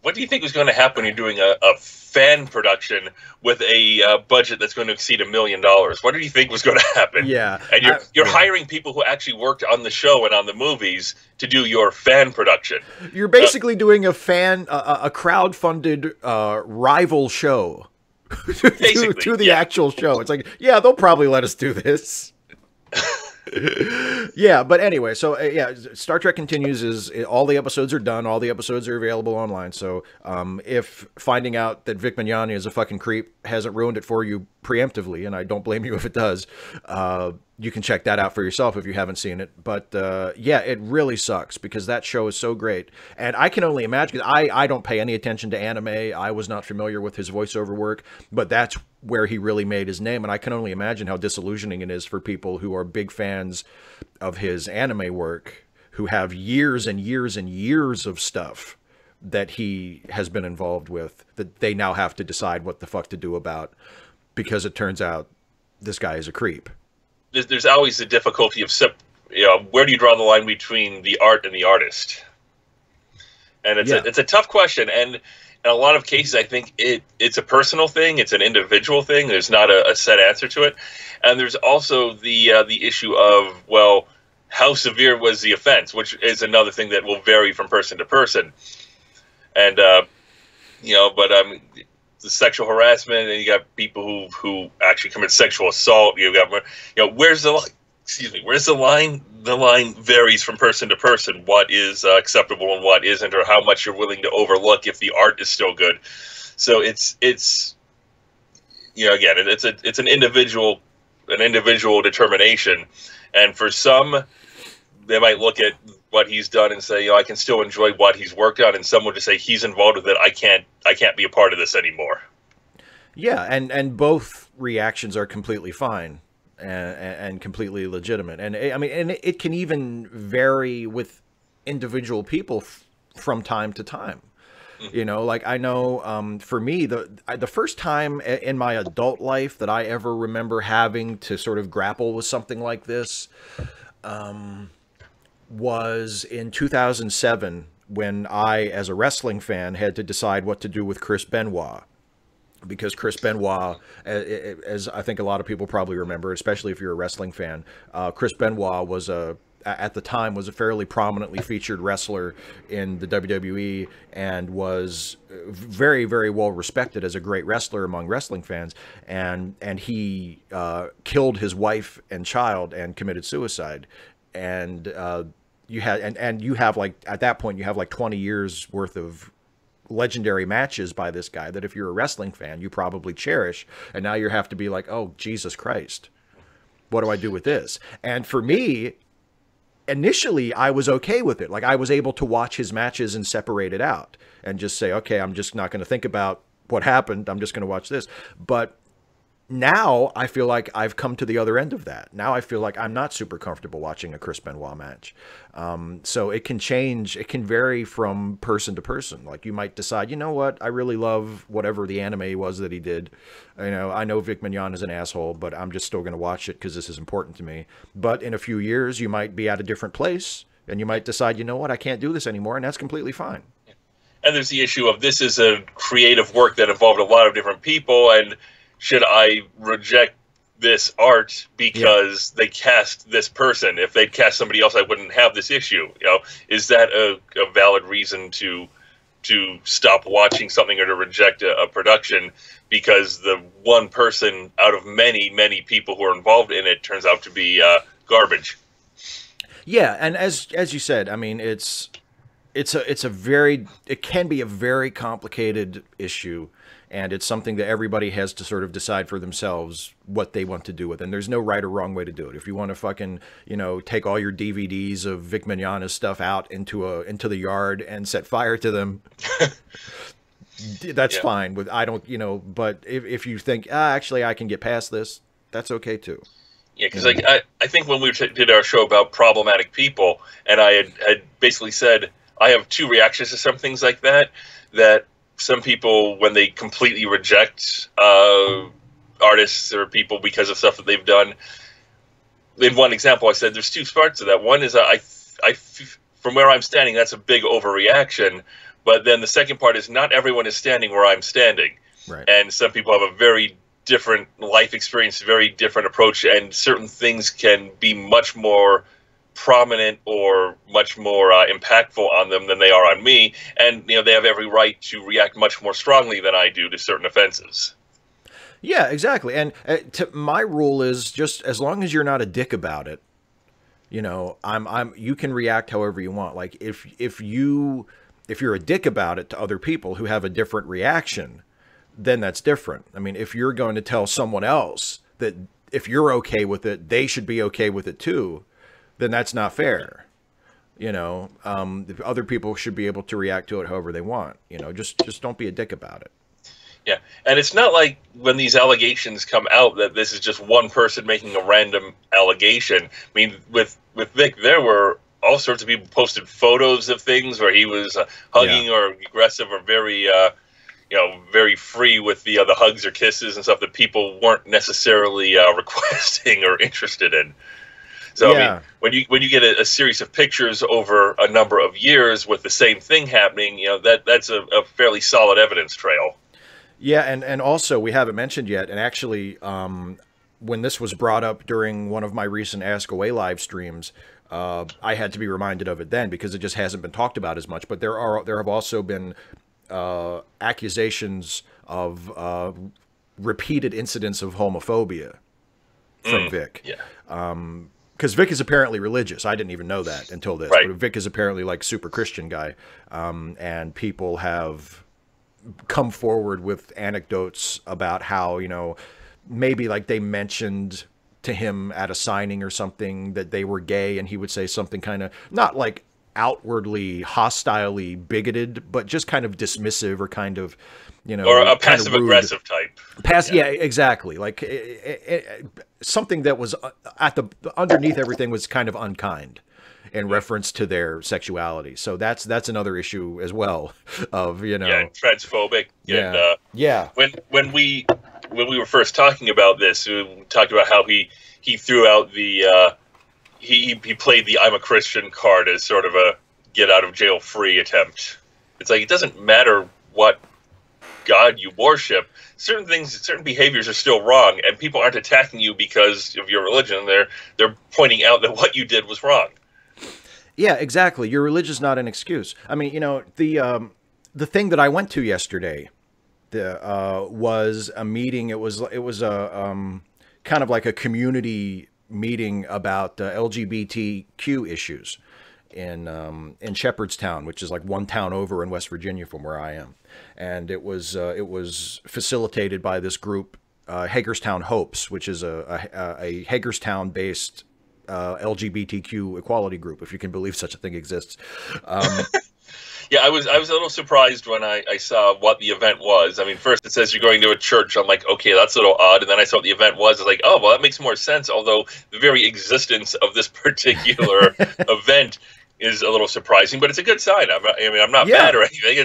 What do you think is going to happen when you're doing a fan production with a budget that's going to exceed $1 million? What do you think was going to happen? Yeah, and you're hiring people who actually worked on the show and on the movies to do your fan production. You're basically doing a crowd-funded rival show to the actual show. It's like, yeah, they'll probably let us do this. Yeah, but anyway, so Star Trek Continues is all the episodes are done, all the episodes are available online. So if finding out that Vic Mignogna is a fucking creep hasn't ruined it for you preemptively, and I don't blame you if it does, you can check that out for yourself if you haven't seen it. But it really sucks because that show is so great, and I can only imagine. I don't pay any attention to anime. I was not familiar with his voiceover work, but that's where he really made his name, and I can only imagine how disillusioning it is for people who are big fans of his anime work, who have years and years and years of stuff that he has been involved with that they now have to decide what the fuck to do about because it turns out this guy is a creep. There's always the difficulty of where do you draw the line between the art and the artist? And it's a tough question, and in a lot of cases, I think it's a personal thing. It's an individual thing. There's not a set answer to it. And there's also the issue of, well, how severe was the offense, which is another thing that will vary from person to person. And, the sexual harassment, and you got people who actually commit sexual assault. You got, where's the line? Excuse me. Where's the line? The line varies from person to person. What is acceptable and what isn't, or how much you're willing to overlook if the art is still good. So it's an individual determination, and for some, they might look at what he's done and say, I can still enjoy what he's worked on, and some would just say he's involved with it. I can't be a part of this anymore. Yeah, and both reactions are completely fine. And completely legitimate, and I mean, and it can even vary with individual people from time to time. You know, like I know for me, the first time in my adult life that I ever remember having to sort of grapple with something like this was in 2007 when I, as a wrestling fan, had to decide what to do with Chris Benoit. Because Chris Benoit, as I think a lot of people probably remember, especially if you're a wrestling fan, Chris Benoit was at the time was a fairly prominently featured wrestler in the WWE and was very, very well respected as a great wrestler among wrestling fans. And he killed his wife and child and committed suicide. And you have like, at that point, you have like 20 years worth of legendary matches by this guy that if you're a wrestling fan, you probably cherish. And now you have to be like, oh, Jesus Christ, what do I do with this? And for me, initially, I was okay with it. Like, I was able to watch his matches and separate it out and just say, okay, I'm just not going to think about what happened. I'm just going to watch this. But now I feel like I've come to the other end of that. Now I feel like I'm not super comfortable watching a Chris Benoit match. So it can change. It can vary from person to person. Like, you might decide, you know what, I really love whatever the anime was that he did. You know, I know Vic Mignon is an asshole, but I'm just still going to watch it because this is important to me. But in a few years, you might be at a different place and you might decide, you know what, I can't do this anymore. And that's completely fine. And there's the issue of this is a creative work that involved a lot of different people, and should I reject this art because they cast this person? If they'd cast somebody else, I wouldn't have this issue. You know, is that a valid reason to stop watching something or to reject a production because the one person out of many, many people who are involved in it turns out to be garbage? Yeah, and as you said, I mean, it can be a very complicated issue. And it's something that everybody has to sort of decide for themselves what they want to do with. And there's no right or wrong way to do it. If you want to fucking, you know, take all your DVDs of Vic Mignogna's stuff out into the yard and set fire to them, that's fine. But if you think, actually, I can get past this, that's okay too. Yeah, because I think when we did our show about problematic people, and I had basically said I have two reactions to some things like that. Some people, when they completely reject artists or people because of stuff that they've done, in one example, I said there's two parts of that. One is from where I'm standing, that's a big overreaction. But then the second part is not everyone is standing where I'm standing. Right. And some people have a very different life experience, very different approach, and certain things can be much more prominent or much more impactful on them than they are on me, and you know they have every right to react much more strongly than I do to certain offenses. Yeah, exactly. And my rule is just as long as you're not a dick about it, you know, you can react however you want. Like if you're a dick about it to other people who have a different reaction, then that's different. I mean, if you're going to tell someone else that if you're okay with it, they should be okay with it too, then that's not fair. You know, other people should be able to react to it however they want. You know, just don't be a dick about it. Yeah, and it's not like when these allegations come out that this is just one person making a random allegation. I mean, with Vic, there were all sorts of people posted photos of things where he was hugging or aggressive or very, very free with the hugs or kisses and stuff that people weren't necessarily requesting or interested in. So I mean, when you get a series of pictures over a number of years with the same thing happening, you know that's a fairly solid evidence trail. Yeah, and also we haven't mentioned yet, and actually, when this was brought up during one of my recent Ask Away live streams, I had to be reminded of it then because it just hasn't been talked about as much. But there have also been accusations of repeated incidents of homophobia from Vic. Yeah. Because Vic is apparently religious. I didn't even know that until this. Right. But Vic is apparently like super Christian guy. And people have come forward with anecdotes about how, you know, maybe like they mentioned to him at a signing or something that they were gay, and he would say something kind of not like outwardly hostilely bigoted, but just kind of dismissive or kind of, you know, or a passive aggressive type. Yeah, exactly. Like something that was at the underneath everything was kind of unkind. in reference to their sexuality. So that's another issue as well of, transphobic. Yeah. And, when we were first talking about this, we talked about how he threw out the he played the "I'm a Christian" card as sort of a get out of jail free attempt. It's like, it doesn't matter what God you worship. Certain behaviors are still wrong, and people aren't attacking you because of your religion. They're pointing out that what you did was wrong. Yeah, exactly. Your religion's not an excuse. I mean, the thing that I went to yesterday, was a meeting. It was a kind of like a community meeting about LGBTQ issues in Shepherdstown, which is like one town over in West Virginia from where I am, and it was facilitated by this group, Hagerstown Hopes, which is a Hagerstown-based LGBTQ equality group, if you can believe such a thing exists. Yeah, I was a little surprised when I saw what the event was. I mean, first it says you're going to a church. I'm like, okay, that's a little odd. And then I saw what the event was. I was like, oh, well, that makes more sense. Although the very existence of this particular event is a little surprising, but it's a good sign. I'm not mad or anything.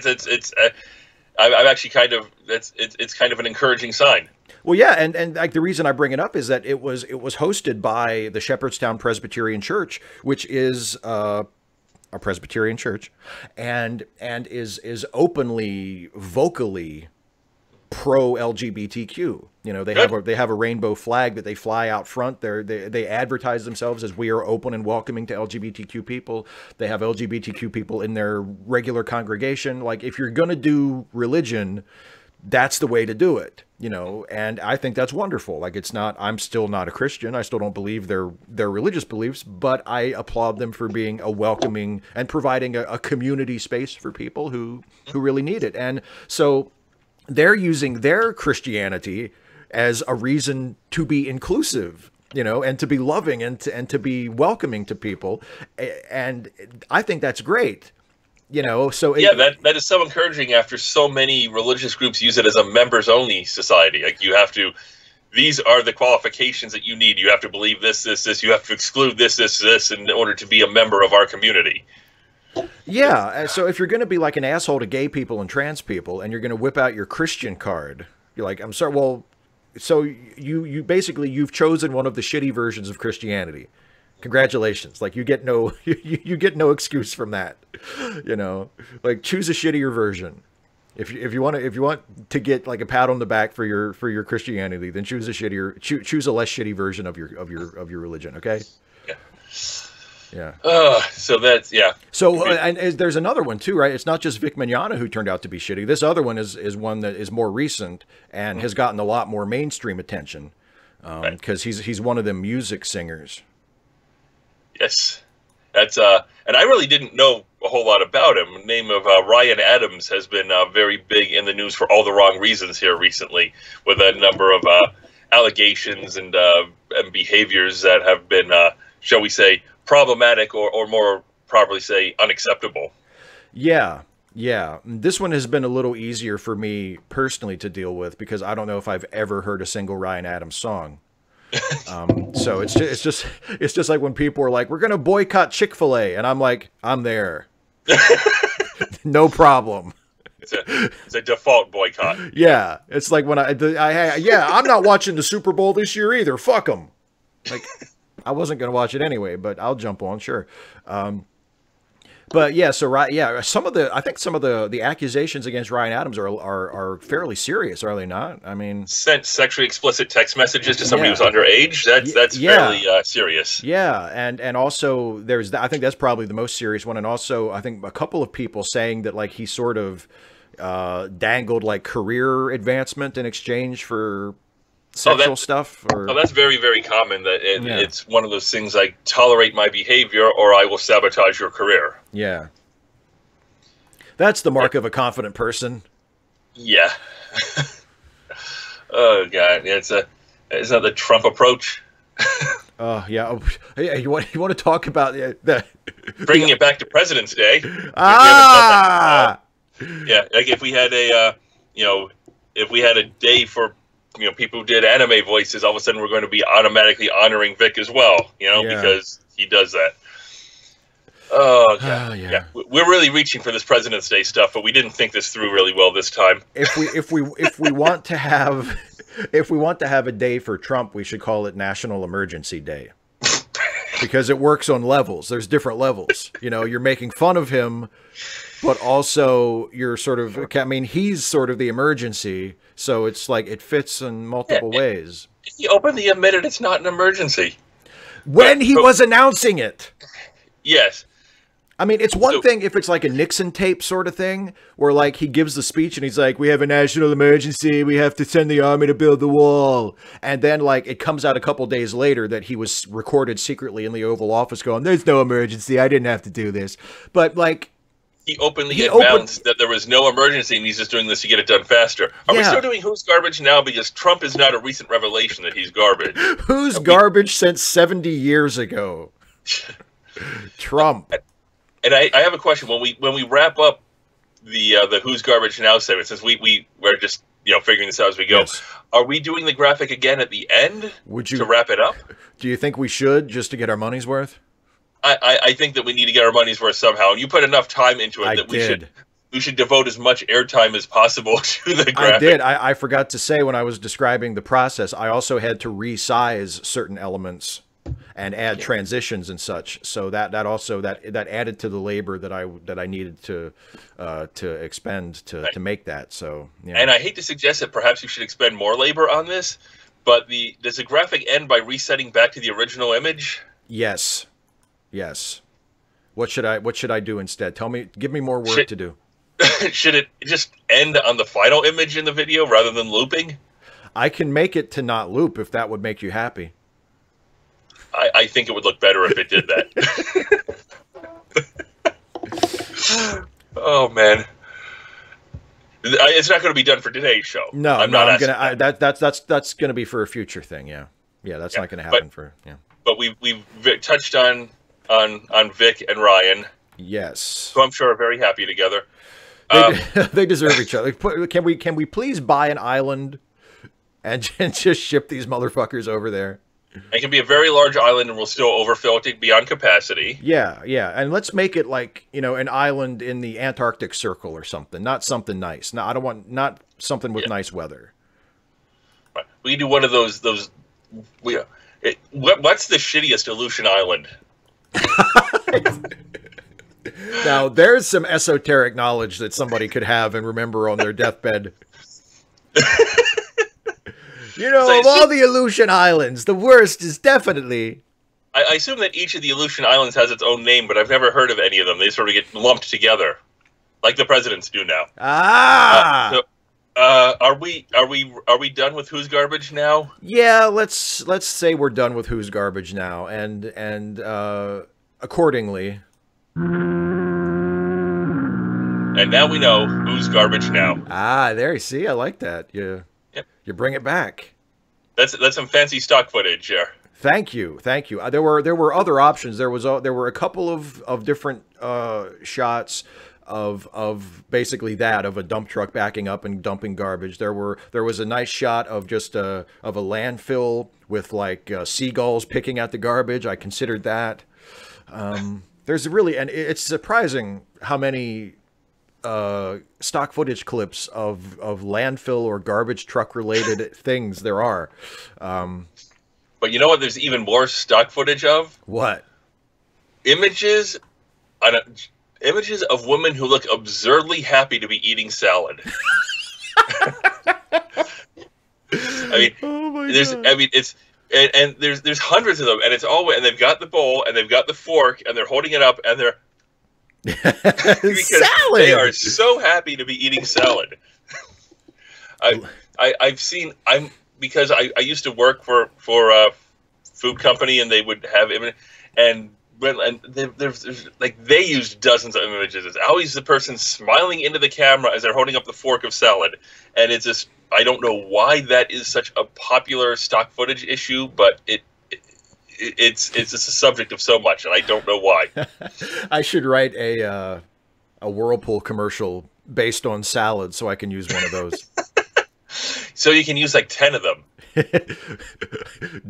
I'm actually kind of, it's kind of an encouraging sign. Well, yeah, and like the reason I bring it up is that it was hosted by the Shepherdstown Presbyterian Church, which is a Presbyterian church, and is openly, vocally pro LGBTQ. They have a rainbow flag that they fly out front. They advertise themselves as, we are open and welcoming to LGBTQ people. They have LGBTQ people in their regular congregation. Like, if you're gonna do religion, that's the way to do it, and I think that's wonderful. Like, I'm still not a Christian. I still don't believe their religious beliefs, but I applaud them for being a welcoming and providing a community space for people who really need it. And so they're using their Christianity as a reason to be inclusive, and to be loving and to be welcoming to people. And I think that's great. So that is so encouraging after so many religious groups use it as a members-only society. Like, these are the qualifications that you need. You have to believe this. You have to exclude this in order to be a member of our community. Yeah. So if you're going to be like an asshole to gay people and trans people, and you're going to whip out your Christian card, you're like, I'm sorry. Well, so you basically, you've chosen one of the shitty versions of Christianity. Congratulations. Like, you get no excuse from that. Like, choose a shittier version. If you want to get like a pat on the back for your Christianity, then choose a less shitty version of your religion. Okay. Yeah. So that's, yeah. So and there's another one too, right? It's not just Vic Mignogna who turned out to be shitty. This other one is one that is more recent and has gotten a lot more mainstream attention, because he's one of them music singers. Yes, that's and I really didn't know a whole lot about him. The name of Ryan Adams has been very big in the news for all the wrong reasons here recently, with a number of allegations and behaviors that have been, shall we say, problematic, or more properly say, unacceptable. Yeah. This one has been a little easier for me personally to deal with, because I don't know if I've ever heard a single Ryan Adams song. So it's just like when people are like, we're going to boycott Chick-fil-A. And I'm like, I'm there. No problem. It's a default boycott. Yeah. It's like when I'm not watching the Super Bowl this year either. Fuck them. Like, I wasn't going to watch it anyway, but I'll jump on. Sure. But yeah, so I think some of the accusations against Ryan Adams are fairly serious, are they not? I mean, sent sexually explicit text messages to somebody who's underage. That's fairly serious. Yeah, and also I think that's probably the most serious one. And also, I think a couple of people saying that, like, he sort of dangled like career advancement in exchange for sexual stuff. That's very, very common. That it's one of those things like, tolerate my behavior or I will sabotage your career. Yeah. That's the mark of a confident person. Yeah. Oh God, isn't that the Trump approach? Oh yeah. Hey, you want to talk about the bringing it back to President's Day? Ah. Yeah, like if we had a day for people who did anime voices, all of a sudden we're going to be automatically honoring Vic as well, because he does that. Oh, God. Yeah. We're really reaching for this President's Day stuff, but we didn't think this through really well this time. If we want to have a day for Trump, we should call it National Emergency Day. Because it works on levels. There's different levels. You know, you're making fun of him, but also you're sort of, I mean, he's sort of the emergency. So it's like it fits in multiple ways. He openly admitted it's not an emergency. When he was announcing it. Yes. I mean, it's one thing if it's like a Nixon tape sort of thing, where like he gives the speech and he's like, we have a national emergency, we have to send the army to build the wall. And then like it comes out a couple days later that he was recorded secretly in the Oval Office going, there's no emergency, I didn't have to do this. But like... He openly announced that there was no emergency and he's just doing this to get it done faster. Are we still doing who's garbage now? Because Trump is not a recent revelation that he's garbage. Who's garbage since 70 years ago? Trump. And I have a question. When we wrap up the Who's Garbage Now segment, since we're just figuring this out as we go, are we doing the graphic again at the end to wrap it up? Do you think we should, just to get our money's worth? I think that we need to get our money's worth somehow. And you put enough time into it we should devote as much airtime as possible to the graphic. I did. I forgot to say when I was describing the process, I also had to resize certain elements and add transitions and such, so that added to the labor that I needed to expend to make that. So And I hate to suggest that perhaps you should expend more labor on this, but does the graphic end by resetting back to the original image? Yes. What should I do instead? Give me more work to do. Should it just end on the final image in the video rather than looping? I can make it to not loop if that would make you happy. I think it would look better if it did that. Oh man, it's not going to be done for today's show. No, I'm gonna. That's gonna be for a future thing. Yeah, that's not gonna happen But we've touched on Vic and Ryan. Yes. Who I'm sure are very happy together. They deserve each other. Can we please buy an island and just ship these motherfuckers over there? It can be a very large island and we'll still overfill it beyond capacity. Yeah. And let's make it like, an island in the Antarctic Circle or something. Not something nice. No, I don't want, not something with nice weather. Right. We can do one of those what's the shittiest Aleutian island? Now, there's some esoteric knowledge that somebody could have and remember on their deathbed. Of all the Aleutian Islands, the worst is definitely... I assume that each of the Aleutian Islands has its own name, but I've never heard of any of them. They sort of get lumped together, like the presidents do now. Are we done with Who's Garbage Now? Yeah, let's say we're done with Who's Garbage Now, and accordingly. And now we know Who's Garbage Now. There you see, I like that. You bring it back. That's some fancy stock footage there. Thank you. There were other options. There were a couple of different shots of basically that, of a dump truck backing up and dumping garbage. There was a nice shot of just of a landfill with like seagulls picking at the garbage. I considered that. There's really, and it's surprising how many stock footage clips of landfill or garbage truck related things there are. But you know what there's even more stock footage of? What? Images of women who look absurdly happy to be eating salad. There's hundreds of them, and it's always, and they've got the bowl and they've got the fork and they're holding it up and they're because salad. They are so happy to be eating salad. Because I used to work for a food company, and they would have they used dozens of images. It's always the person smiling into the camera as they're holding up the fork of salad, and it's just, I don't know why that is such a popular stock footage issue, but it's just a subject of so much, and I don't know why. I should write a Whirlpool commercial based on salad so I can use one of those. So you can use like 10 of them.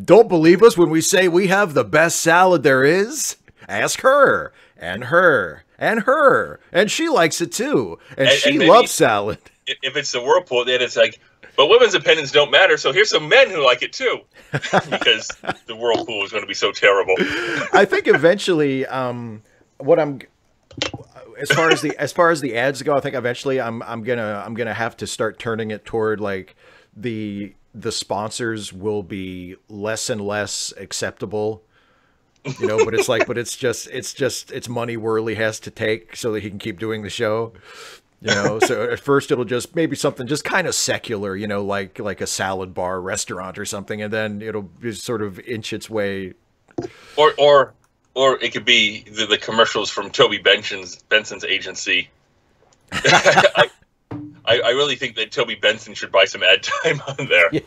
Don't believe us when we say we have the best salad there is? Ask her and her and her, and she likes it too, and she loves salad. If it's the whirlpool, then it's like, but women's opinions don't matter. So here's some men who like it too, because the whirlpool is going to be so terrible. I think eventually, as far as the ads go, I think eventually I'm gonna have to start turning it toward like the sponsors will be less and less acceptable, you know, but it's money Worley has to take so that he can keep doing the show, you know. So at first it'll just maybe something just kind of secular, you know, like a salad bar restaurant or something, and then it'll just sort of inch its way. Or it could be the commercials from Toby Benson's agency. I really think that Toby Benson should buy some ad time on there. Yeah.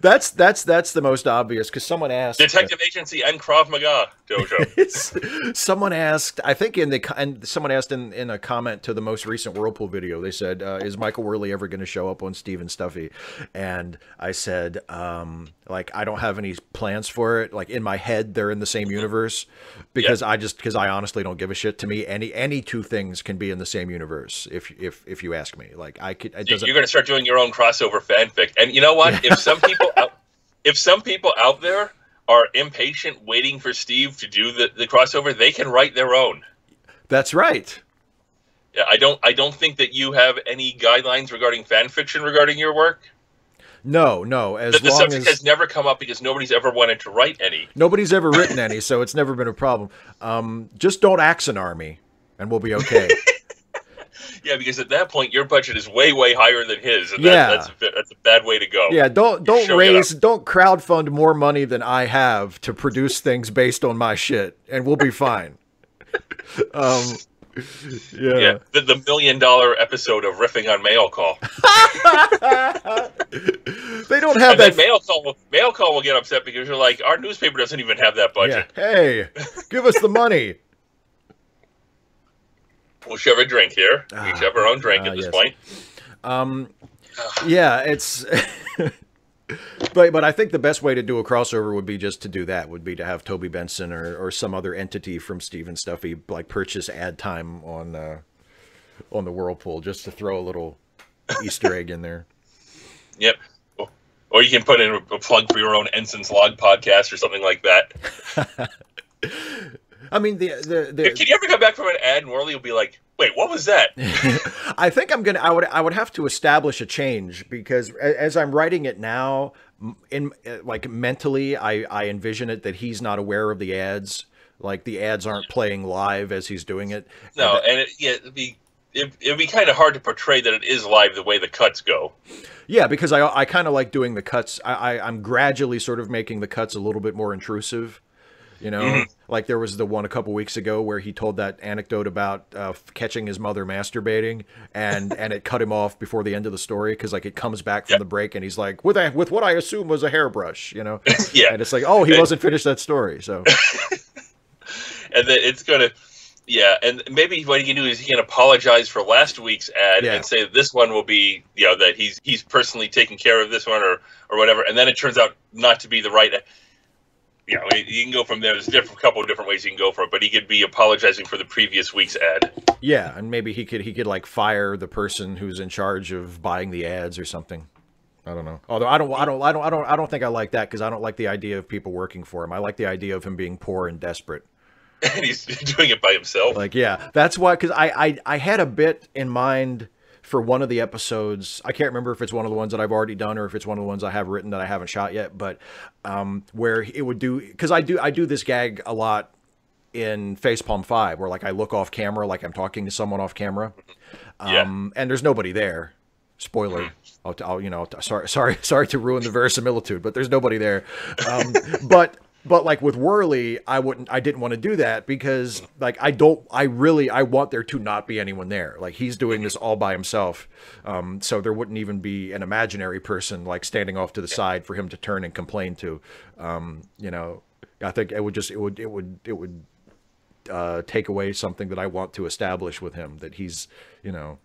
That's the most obvious, because someone asked Detective Agency and Krav Maga dojo. Someone asked, I think someone asked in a comment to the most recent Whirlpool video. They said, "Is Michael Worley ever going to show up on Steve and Stuffy?" And I said, like, I don't have any plans for it. Like, in my head, they're in the same universe, because I honestly don't give a shit. To me, any two things can be in the same universe. If you ask me, like, I could. You're going to start doing your own crossover fanfic, and you know what? If some people out there are impatient waiting for Steve to do the crossover, they can write their own. That's right. Yeah, I don't think that you have any guidelines regarding fan fiction regarding your work. No. The subject has never come up because nobody's ever wanted to write any. Nobody's ever written any, so it's never been a problem. Just don't axe an army, and we'll be okay. Yeah, because at that point your budget is way higher than his, and that's a bad way to go. Yeah, don't crowdfund more money than I have to produce things based on my shit, and we'll be fine. Yeah, the $1 million episode of riffing on Mail Call. They don't have that. Mail Call will get upset because you're like, our newspaper doesn't even have that budget. Yeah. Hey, give us the money. We'll share a drink here. We each have our own drink at this point. Yeah, it's. But I think the best way to do a crossover would be just to do that. Would be to have Toby Benson or some other entity from Steve and Stuffy like purchase ad time on the Whirlpool, just to throw a little Easter egg in there. Yep. Or you can put in a plug for your own Ensign's Log podcast or something like that. I mean, can you ever come back from an ad and Worley will be like, "Wait, what was that?" I think I would have to establish a change, because as I'm writing it now, mentally, I envision it that he's not aware of the ads. Like, the ads aren't playing live as he's doing it. No, it'd be kind of hard to portray that it is live the way the cuts go. Yeah, because I kind of like doing the cuts. I'm gradually sort of making the cuts a little bit more intrusive. You know, like there was the one a couple weeks ago where he told that anecdote about catching his mother masturbating, and it cut him off before the end of the story, because like it comes back from the break and he's like, with what I assume was a hairbrush, you know. Yeah, and it's like, oh, he wasn't finished that story, so. And then it's gonna, and maybe what he can do is he can apologize for last week's ad and say that this one will be, you know, that he's personally taking care of this one or whatever, and then it turns out not to be the right. You know, you can go from there. There's a couple of different ways you can go for it, but he could be apologizing for the previous week's ad. Yeah, and maybe he could like fire the person who's in charge of buying the ads or something. I don't know. Although I don't think I like that, because I don't like the idea of people working for him. I like the idea of him being poor and desperate. And he's doing it by himself. Like, yeah, that's why. Because I had a bit in mind for one of the episodes. I can't remember if it's one of the ones that I've already done or if it's one of the ones I have written that I haven't shot yet, but where it would do, because I do this gag a lot in Facepalm 5, where like I look off camera, like I'm talking to someone off camera, and there's nobody there. Spoiler. Sorry to ruin the verisimilitude, but there's nobody there. But like with Worley, I didn't want to do that, because like I want there to not be anyone there. Like, he's doing this all by himself. So there wouldn't even be an imaginary person like standing off to the side for him to turn and complain to. You know, I think it would take away something that I want to establish with him, that he's, you know,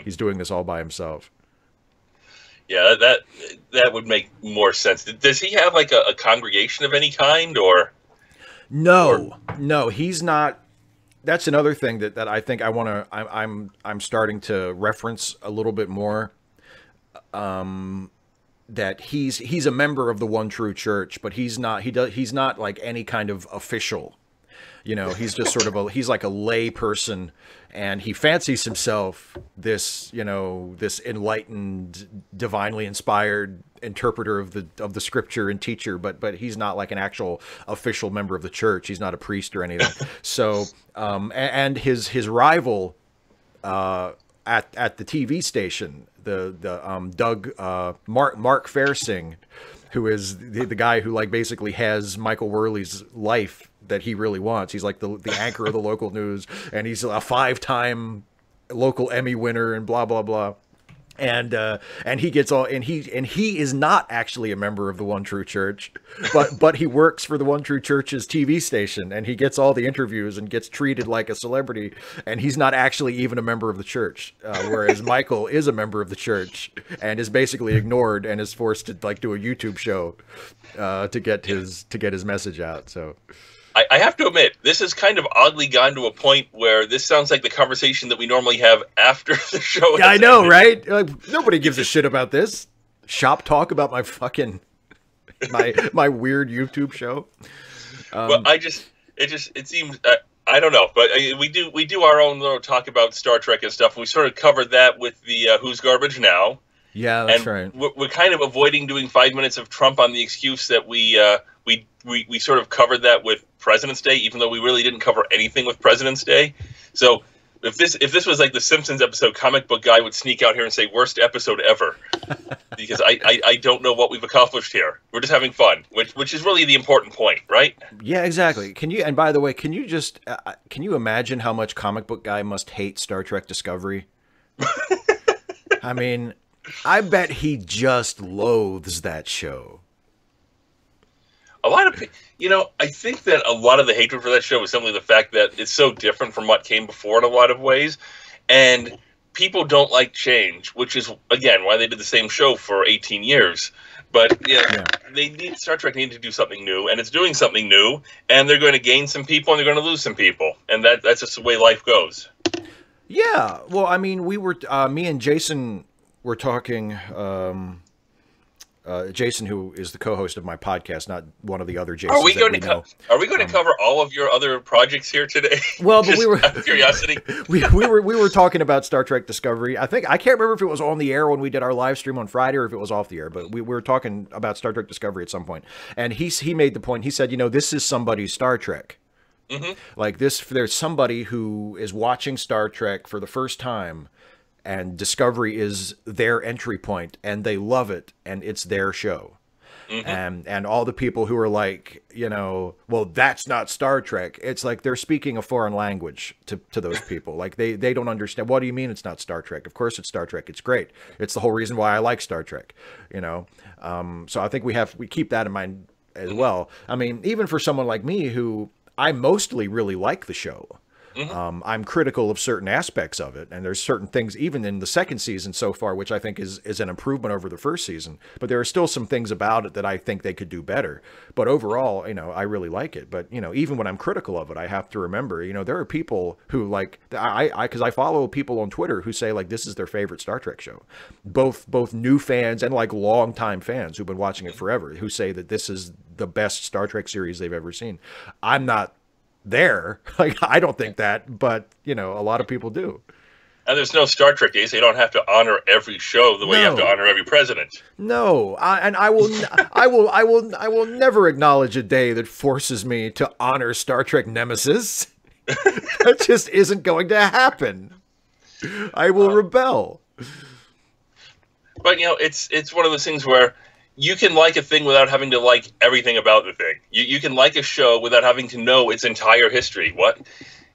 he's doing this all by himself. Yeah, that would make more sense. Does he have like a congregation of any kind, or? No, he's not. That's another thing that I think I'm starting to reference a little bit more. That he's a member of the One True Church, but he's not like any kind of official. He's just sort of he's like a lay person, and he fancies himself this enlightened, divinely inspired interpreter of the scripture and teacher, but he's not like an actual official member of the church. He's not a priest or anything. So, and his rival at the TV station, Doug Mark Fairsing, who is the guy who like basically has Michael Worley's life that he really wants. He's like the anchor of the local news, and he's a 5-time local Emmy winner and blah blah blah. And he gets all and he is not actually a member of the One True Church, but he works for the One True Church's TV station, and he gets all the interviews and gets treated like a celebrity, and he's not actually even a member of the church, whereas Michael is a member of the church and is basically ignored and is forced to like do a YouTube show to get his message out. So I have to admit, this has kind of oddly gone to a point where this sounds like the conversation that we normally have after the show. Yeah, I know, ended. Right? Like, nobody gives a shit about this. Shop talk about my fucking my weird YouTube show. Well, it seems I don't know, but we do our own little talk about Star Trek and stuff. We sort of covered that with the Who's Garbage Now. Yeah, that's right. We're kind of avoiding doing 5 minutes of Trump on the excuse that we sort of covered that with President's Day, even though we really didn't cover anything with President's Day. So if this was like the Simpsons episode, Comic Book Guy would sneak out here and say worst episode ever, because I don't know what we've accomplished here. We're just having fun, which is really the important point, right? Yeah, exactly. And by the way, can you imagine how much Comic Book Guy must hate Star Trek Discovery? I mean, I bet he just loathes that show. A lot of, I think that a lot of the hatred for that show is simply the fact that it's so different from what came before in a lot of ways, and people don't like change, which is, again, why they did the same show for 18 years. But Star Trek needed to do something new, and it's doing something new, and they're going to gain some people, and they're going to lose some people, and that's just the way life goes. Yeah, well, I mean, me and Jason were talking. Jason, who is the co-host of my podcast, not one of the other Jasons. Are we going to cover all of your other projects here today? Well, but we were out of curiosity. we were talking about Star Trek Discovery. I can't remember if it was on the air when we did our live stream on Friday or if it was off the air. But we were talking about Star Trek Discovery at some point, and he made the point. He said, this is somebody's Star Trek. Mm-hmm. Like this, there's somebody who is watching Star Trek for the first time, and Discovery is their entry point, and they love it, and it's their show. Mm-hmm. And all the people who are like, well, that's not Star Trek. It's like they're speaking a foreign language to those people. Like they don't understand. What do you mean it's not Star Trek? Of course it's Star Trek. It's great. It's the whole reason why I like Star Trek. So I think we keep that in mind as well. I mean, even for someone like me who I mostly really like the show. Mm-hmm. I'm critical of certain aspects of it, and there's certain things even in the second season so far which I think is an improvement over the first season, but there are still some things about it that I think they could do better. But overall, I really like it. But even when I'm critical of it, I have to remember, there are people who like because I follow people on Twitter who say like this is their favorite Star Trek show, both new fans and like longtime fans who've been watching it forever, who say that this is the best Star Trek series they've ever seen. I'm not there. Like, I don't think that, but a lot of people do. And there's no Star Trek Day, so you don't have to honor every show the way you have to honor every president. No, I will never acknowledge a day that forces me to honor Star Trek Nemesis. That just isn't going to happen. I will rebel. But it's one of those things where you can like a thing without having to like everything about the thing. You can like a show without having to know its entire history.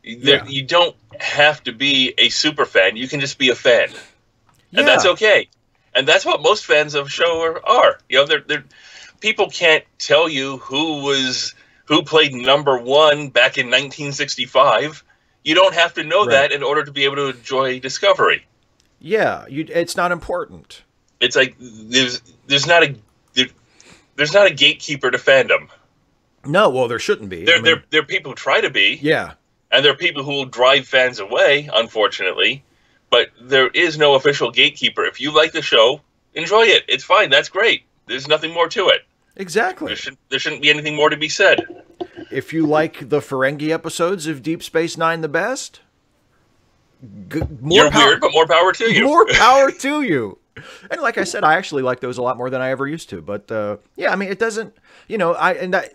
You don't have to be a super fan. You can just be a fan, and that's okay. And that's what most fans of a show are. They're people can't tell you who played number one back in 1965. You don't have to know that in order to be able to enjoy Discovery. Yeah, it's not important. It's like there's not a gatekeeper to fandom. No, well, there shouldn't be. There are people who try to be. Yeah. And there are people who will drive fans away, unfortunately. But there is no official gatekeeper. If you like the show, enjoy it. It's fine. That's great. There's nothing more to it. Exactly. There shouldn't be anything more to be said. If you like the Ferengi episodes of Deep Space Nine the best, you're weird, but more power to you. More power to you. And like I said, I actually like those a lot more than I ever used to. But yeah, I mean, it doesn't,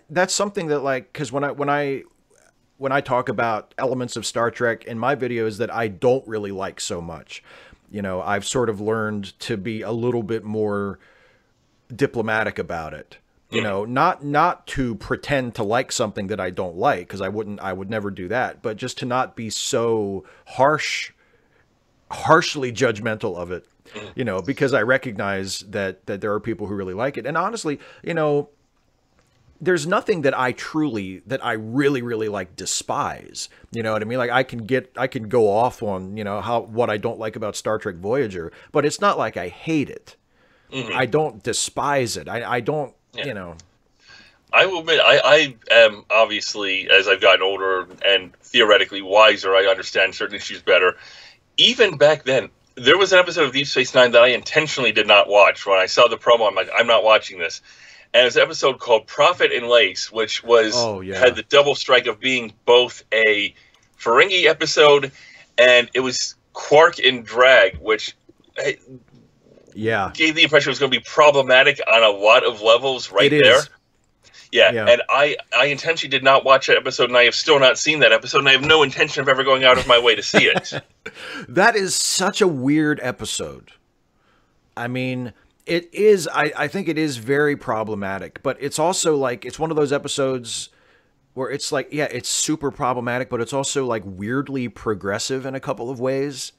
that's something that, like, because when I talk about elements of Star Trek in my videos that I don't really like so much, I've sort of learned to be a little bit more diplomatic about it. Not to pretend to like something that I don't like, because I would never do that, but just to not be so harshly judgmental of it, because I recognize that there are people who really like it. And honestly, there's nothing that I really, really like despise. You know what I mean? Like I can go off on, what I don't like about Star Trek Voyager, but it's not like I hate it. Mm-hmm. I don't despise it. I don't, I will admit, I am obviously, as I've gotten older and theoretically wiser, I understand certain issues better. Even back then, there was an episode of Deep Space Nine that I intentionally did not watch. When I saw the promo, I'm like, I'm not watching this. And it was an episode called Prophet and Lace, which had the double strike of being both a Ferengi episode and it was Quark in drag, which gave the impression it was going to be problematic on a lot of levels there. Yeah, and I intentionally did not watch that episode, and I have still not seen that episode, and I have no intention of ever going out of my way to see it. That is such a weird episode. I mean, it is, I think it is very problematic, but it's also like, it's one of those episodes where it's like, yeah, it's super problematic, but it's also like weirdly progressive in a couple of ways.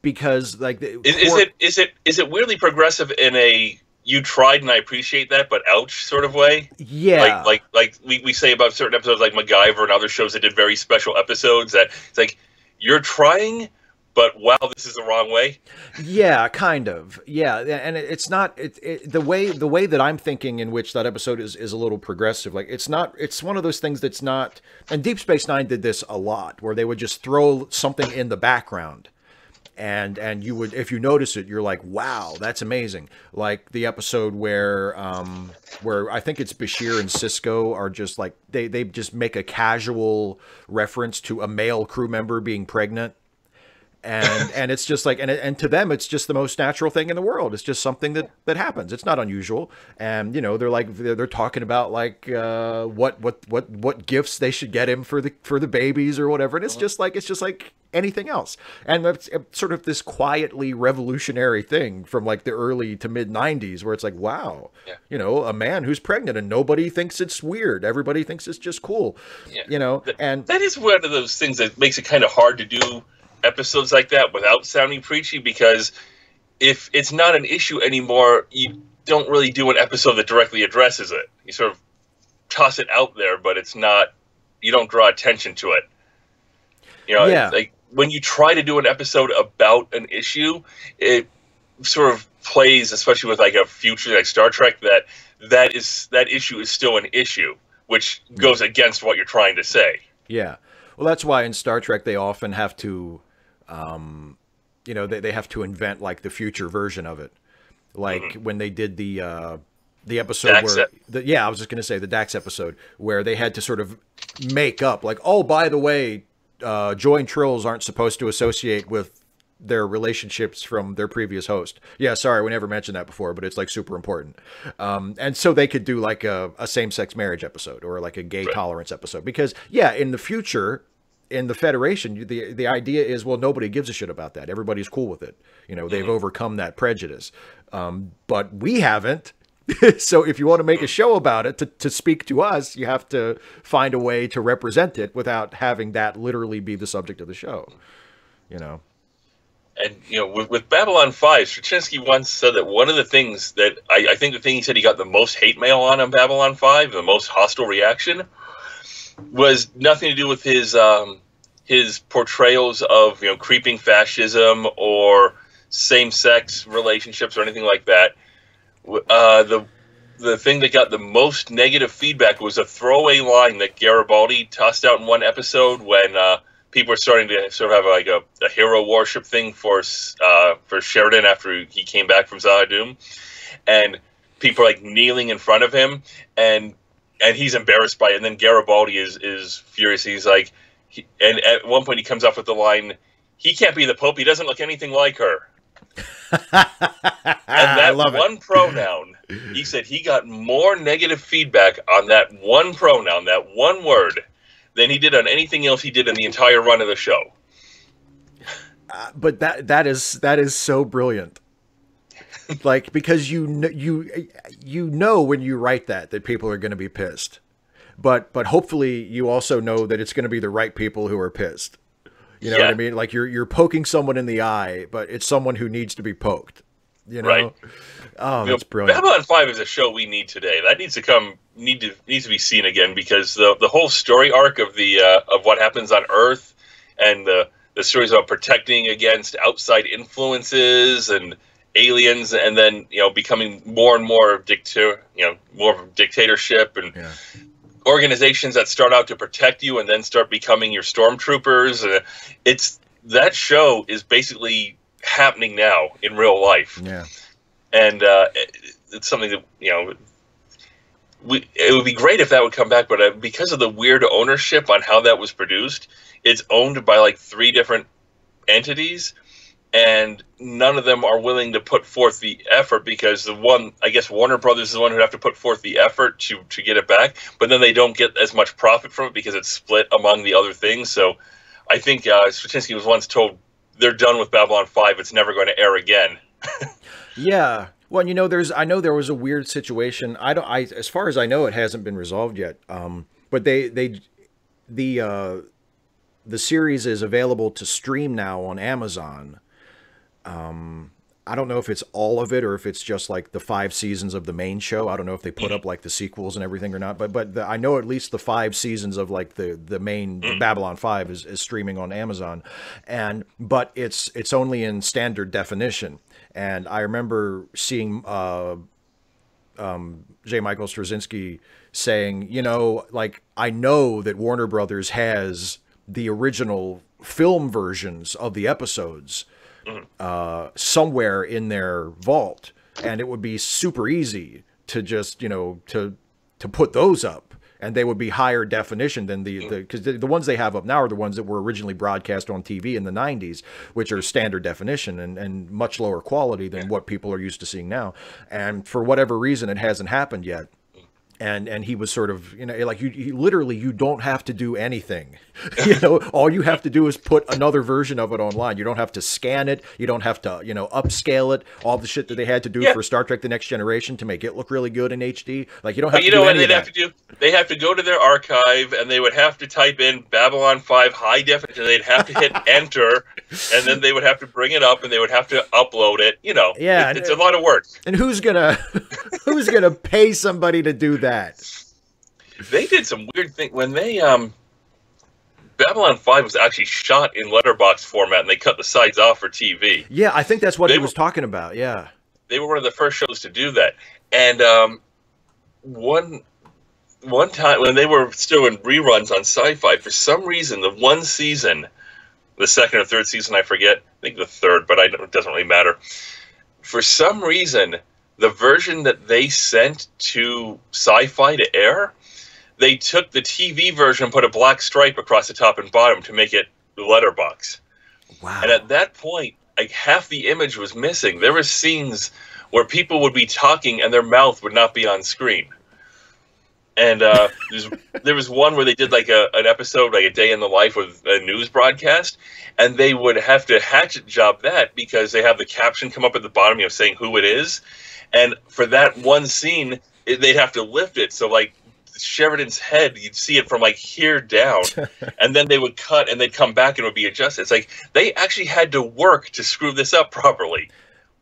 Because like, is it weirdly progressive in a you tried and I appreciate that, but ouch sort of way? Yeah. Like we say about certain episodes like MacGyver and other shows that did very special episodes that it's like, you're trying, but wow, this is the wrong way. Yeah, kind of. Yeah, and it's not the way that I'm thinking in which that episode is a little progressive. Like it's one of those things that's not. And Deep Space Nine did this a lot, where they would just throw something in the background. And you would, if you notice it, you're like, wow, that's amazing. Like the episode where I think it's Bashir and Sisko are just like, they just make a casual reference to a male crew member being pregnant. And it's just like, and to them, it's just the most natural thing in the world. It's just something that happens. It's not unusual. And, they're talking about like, what gifts they should get him for the babies or whatever. And it's just like anything else. And that's sort of this quietly revolutionary thing from like the early to mid 90s where it's like, wow, a man who's pregnant and nobody thinks it's weird. Everybody thinks it's just cool, and that is one of those things that makes it kind of hard to do episodes like that without sounding preachy, because if it's not an issue anymore, you don't really do an episode that directly addresses it. You sort of toss it out there, but it's not, you don't draw attention to it. Like when you try to do an episode about an issue, it sort of plays, especially with like a future like Star Trek, that issue is still an issue, which goes against what you're trying to say. Yeah. Well, that's why in Star Trek they often have to they have to invent like the future version of it, like when they did the episode Dax where I was just gonna say the Dax episode where they had to sort of make up like, oh, by the way, Joy and Trills aren't supposed to associate with their relationships from their previous host. Yeah, sorry, we never mentioned that before, but it's like super important. And so they could do like a same-sex marriage episode or like a gay tolerance episode, because in the future, in the Federation, the idea is, well, nobody gives a shit about that. Everybody's cool with it. They've overcome that prejudice. But we haven't. So if you want to make a show about it, to speak to us, you have to find a way to represent it without having that literally be the subject of the show. And, with Babylon 5, Straczynski once said that one of the things that, I think the thing he said he got the most hate mail on Babylon 5, the most hostile reaction, was nothing to do with his portrayals of, creeping fascism or same-sex relationships or anything like that. The the thing that got the most negative feedback was a throwaway line that Garibaldi tossed out in one episode when people were starting to sort of have like a hero worship thing for Sheridan after he came back from Zahadum, and people are like kneeling in front of him, and he's embarrassed by it. And then Garibaldi is furious. He's like, and at one point he comes up with the line, "He can't be the Pope. He doesn't look anything like her." And that one pronoun, he said he got more negative feedback on that one pronoun, that one word, than he did on anything else he did in the entire run of the show. But that is so brilliant. Like, because you know when you write that people are going to be pissed, but hopefully you also know that it's going to be the right people who are pissed. You know what I mean? Like you're poking someone in the eye, but it's someone who needs to be poked. You know? Right. Oh, that's brilliant. Babylon 5 is a show we need today. That needs to be seen again, because the whole story arc of of what happens on Earth, and the stories about protecting against outside influences and aliens, and then becoming more and more more of dictatorship, and organizations that start out to protect you and then start becoming your stormtroopers. That show is basically happening now in real life. Yeah. And it's something that, it would be great if that would come back, but because of the weird ownership on how that was produced, it's owned by like 3 different entities, and none of them are willing to put forth the effort, because I guess Warner Brothers is the one who'd have to put forth the effort to get it back, but then they don't get as much profit from it because it's split among the other things. So I think Straczynski was once told they're done with Babylon 5. It's never going to air again. Yeah. Well, I know there was a weird situation. As far as I know, it hasn't been resolved yet. But the series is available to stream now on Amazon. I don't know if it's all of it or if it's just like the 5 seasons of the main show. I don't know if they put up like the sequels and everything or not, but I know at least the 5 seasons of like the main Babylon 5 is streaming on Amazon, but it's only in standard definition. And I remember seeing J. Michael Straczynski saying, like, I know that Warner Brothers has the original film versions of the episodes somewhere in their vault, and it would be super easy to just to put those up, and they would be higher definition than because the ones they have up now are the ones that were originally broadcast on TV in the 90s, which are standard definition and much lower quality than what people are used to seeing now. And for whatever reason, it hasn't happened yet. And he was sort of, like you don't have to do anything. All you have to do is put another version of it online. You don't have to scan it. You don't have to, upscale it. All the shit that they had to do for Star Trek: The Next Generation to make it look really good in HD. Like, you don't have to do any of that. They have to go to their archive, and they would have to type in Babylon 5 high definition. They'd have to hit enter, and then they would have to bring it up, and they would have to upload it. It's a lot of work. And who's gonna pay somebody to do that? They did some weird thing when they Babylon 5 was actually shot in letterbox format, and they cut the sides off for TV. Yeah, I think that's what he was talking about. Yeah, they were one of the first shows to do that. And one time when they were still in reruns on Sci-Fi, for some reason, the one season, the second or third season, I forget, I think the third, but it doesn't really matter. For some reason, the version that they sent to Sci-Fi to air, they took the TV version and put a black stripe across the top and bottom to make it letterbox. Wow. And at that point, like, half the image was missing. There were scenes where people would be talking and their mouth would not be on screen. And there was one where they did like an episode, like a day in the life of a news broadcast, and they would have to hatchet job that because they have the caption come up at the bottom, saying who it is. And for that one scene, they'd have to lift it. So like Sheridan's head, you'd see it from like here down, and then they would cut and they'd come back and it would be adjusted. It's like they actually had to work to screw this up properly.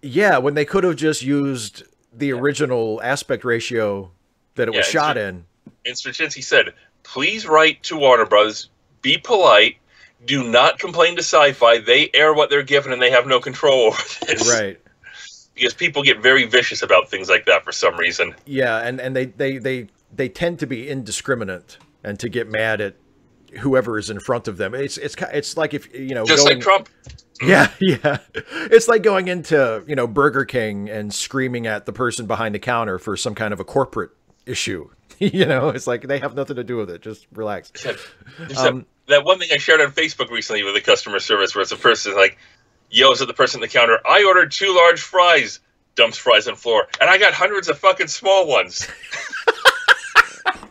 Yeah, when they could have just used the original aspect ratio that it was shot in. And Straczynski said, please write to Warner Brothers, be polite, do not complain to Sci-Fi. They air what they're given and they have no control over this. Right. because people get very vicious about things like that for some reason. Yeah, and they tend to be indiscriminate and to get mad at whoever is in front of them. It's like, if just like Trump. Yeah. It's like going into, Burger King and screaming at the person behind the counter for some kind of a corporate issue. It's like they have nothing to do with it. Just relax. That one thing I shared on Facebook recently with a customer service where it's a person like yells at the person at the counter, "I ordered 2 large fries," dumps fries on the floor, "and I got hundreds of fucking small ones."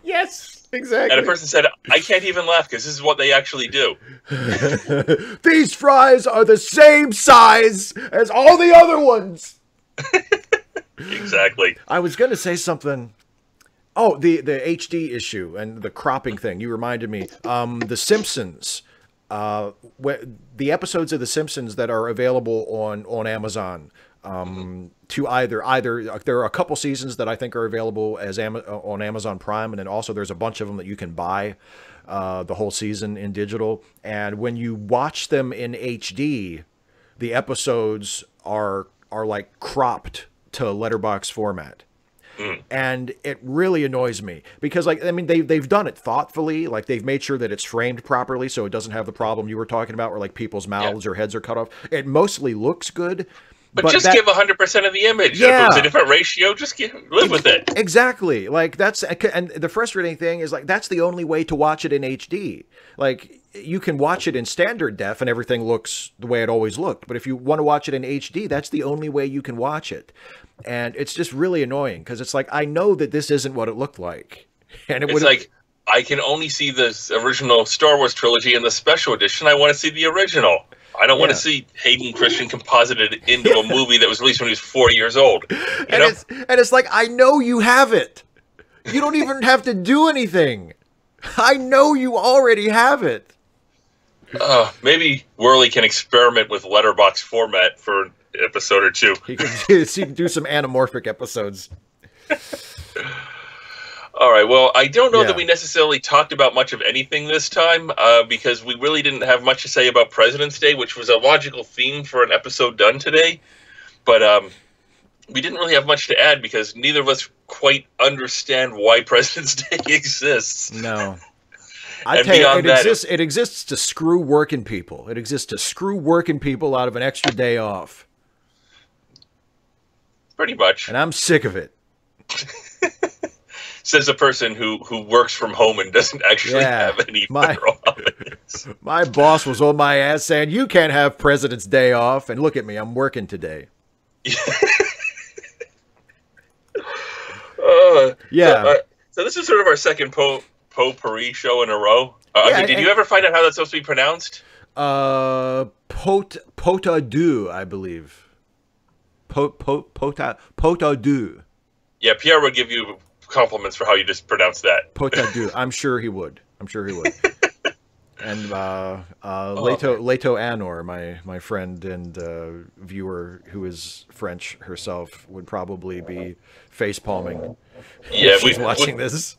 Yes, exactly. And a person said, "I can't even laugh because this is what they actually do." These fries are the same size as all the other ones. Exactly. I was going to say something. Oh, the HD issue and the cropping thing. You reminded me. The Simpsons. The episodes of The Simpsons that are available on Amazon. To either there are a couple seasons that I think are available as on Amazon Prime, and then also there's a bunch of them that you can buy the whole season in digital. And when you watch them in HD, the episodes are like cropped to letterbox format. And it really annoys me because, like, I mean, they've done it thoughtfully. Like, they've made sure that it's framed properly so it doesn't have the problem you were talking about where, like, people's mouths or heads are cut off. It mostly looks good. But just give 100% of the image. Yeah. If it's a different ratio, just live with it. Exactly. Like, and the frustrating thing is, like, that's the only way to watch it in HD. Like, you can watch it in standard def and everything looks the way it always looked. But if you want to watch it in HD, that's the only way you can watch it. And it's just really annoying because it's like, I know that this isn't what it looked like. And it's like, I can only see the original Star Wars trilogy in the special edition. I want to see the original. I don't want to see Hayden Christian composited into a movie that was released when he was 4 years old. And it's like, I know you have it. You don't even have to do anything. I know you already have it. Maybe Worley can experiment with letterbox format for an episode or 2. He can do some anamorphic episodes. All right. Well, I don't know that we necessarily talked about much of anything this time because we really didn't have much to say about President's Day, which was a logical theme for an episode done today. But we didn't really have much to add because neither of us quite understand why President's Day exists. No. I tell you, it exists to screw working people. It exists to screw working people out of an extra day off. Pretty much. And I'm sick of it. Says a person who works from home and doesn't actually have any federal holidays. My boss was on my ass saying, "You can't have President's Day off." And look at me, I'm working today. So this is sort of our second potpourri show in a row. Did you ever find out how that's supposed to be pronounced? Potadu, I believe. Potadu. Yeah, Pierre would give you compliments for how you just pronounced that. Potadu. I'm sure he would. And Leto Anor, my friend and viewer who is French herself, would probably be face palming. Yeah, she's watching this.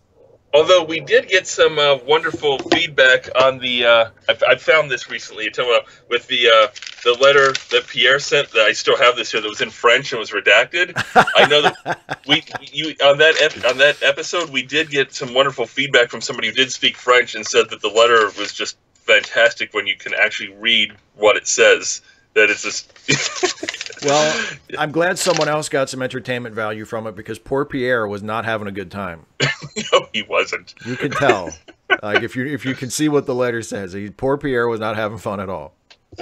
Although we did get some wonderful feedback on the, I found this recently, with the letter that Pierre sent. That I still have this here that was in French and was redacted. I know that on that episode we did get some wonderful feedback from somebody who did speak French and said that the letter was just fantastic when you can actually read what it says. That it's just. Well, I'm glad someone else got some entertainment value from it because poor Pierre was not having a good time. No, he wasn't. You can tell. Like if you can see what the letter says, poor Pierre was not having fun at all.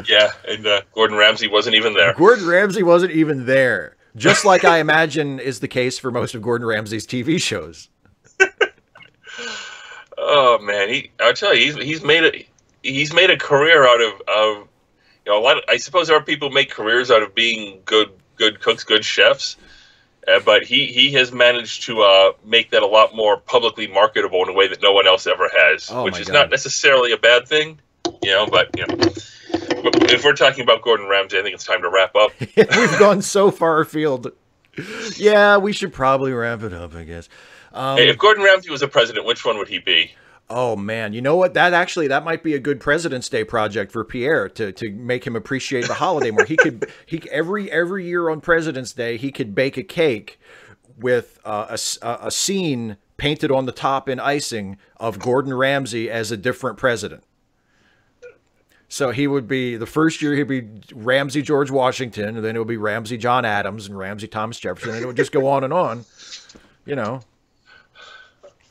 Yeah, and Gordon Ramsay wasn't even there. Gordon Ramsay wasn't even there. Just like I imagine is the case for most of Gordon Ramsay's TV shows. Oh man, I'll tell you, he's made a career out of a lot. I suppose there are people who make careers out of being good cooks, good chefs. But he has managed to make that a lot more publicly marketable in a way that no one else ever has, which is not necessarily a bad thing, But if we're talking about Gordon Ramsay, I think it's time to wrap up. We've gone so far afield. Yeah, we should probably wrap it up, I guess. Hey, if Gordon Ramsay was a president, which one would he be? Oh man, you know what? That might be a good President's Day project for Pierre to make him appreciate the holiday more. Every year on President's Day he could bake a cake with a scene painted on the top in icing of Gordon Ramsay as a different president. So he would be, the first year he'd be Ramsay George Washington, and then it would be Ramsay John Adams and Ramsay Thomas Jefferson, and it would just go on and on. You know,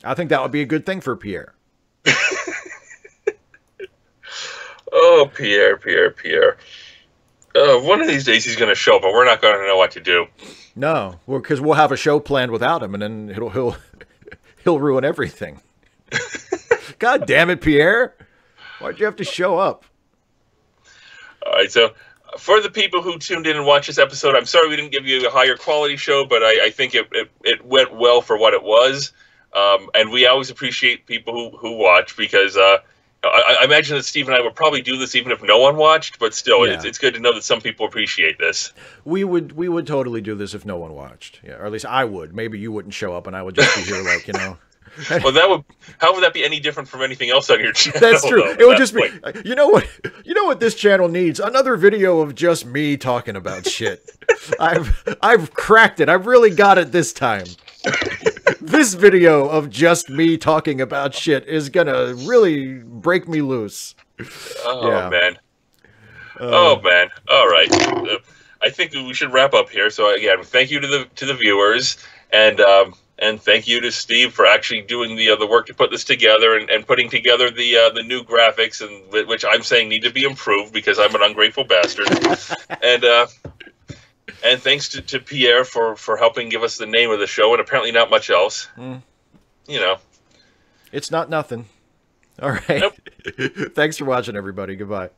I think that would be a good thing for Pierre. Oh, Pierre. One of these days he's going to show up, but we're not going to know what to do. No, because we'll have a show planned without him, and then he'll ruin everything. God damn it, Pierre! Why'd you have to show up? All right, so for the people who tuned in and watched this episode, I'm sorry we didn't give you a higher quality show, but I think it went well for what it was. And we always appreciate people who watch, because I imagine that Steve and I would probably do this even if no one watched, but still, yeah. It's good to know that some people appreciate this. We would totally do this if no one watched, yeah, or at least I would. Maybe you wouldn't show up, and I would just be here, like, you know. Well, how would that be any different from anything else on your channel? That's true. It would just be, you know what this channel needs? Another video of just me talking about shit. I've cracked it. I've really got it this time. This video of just me talking about shit is gonna really break me loose. Oh, yeah. Man. Oh, man. All right. I think we should wrap up here. So again, thank you to the viewers, and thank you to Steve for actually doing the work to put this together and putting together the new graphics, and which I'm saying need to be improved because I'm an ungrateful bastard. And thanks to Pierre for helping give us the name of the show, and apparently not much else. You know, it's not nothing. All right. Nope. Thanks for watching, everybody. Goodbye.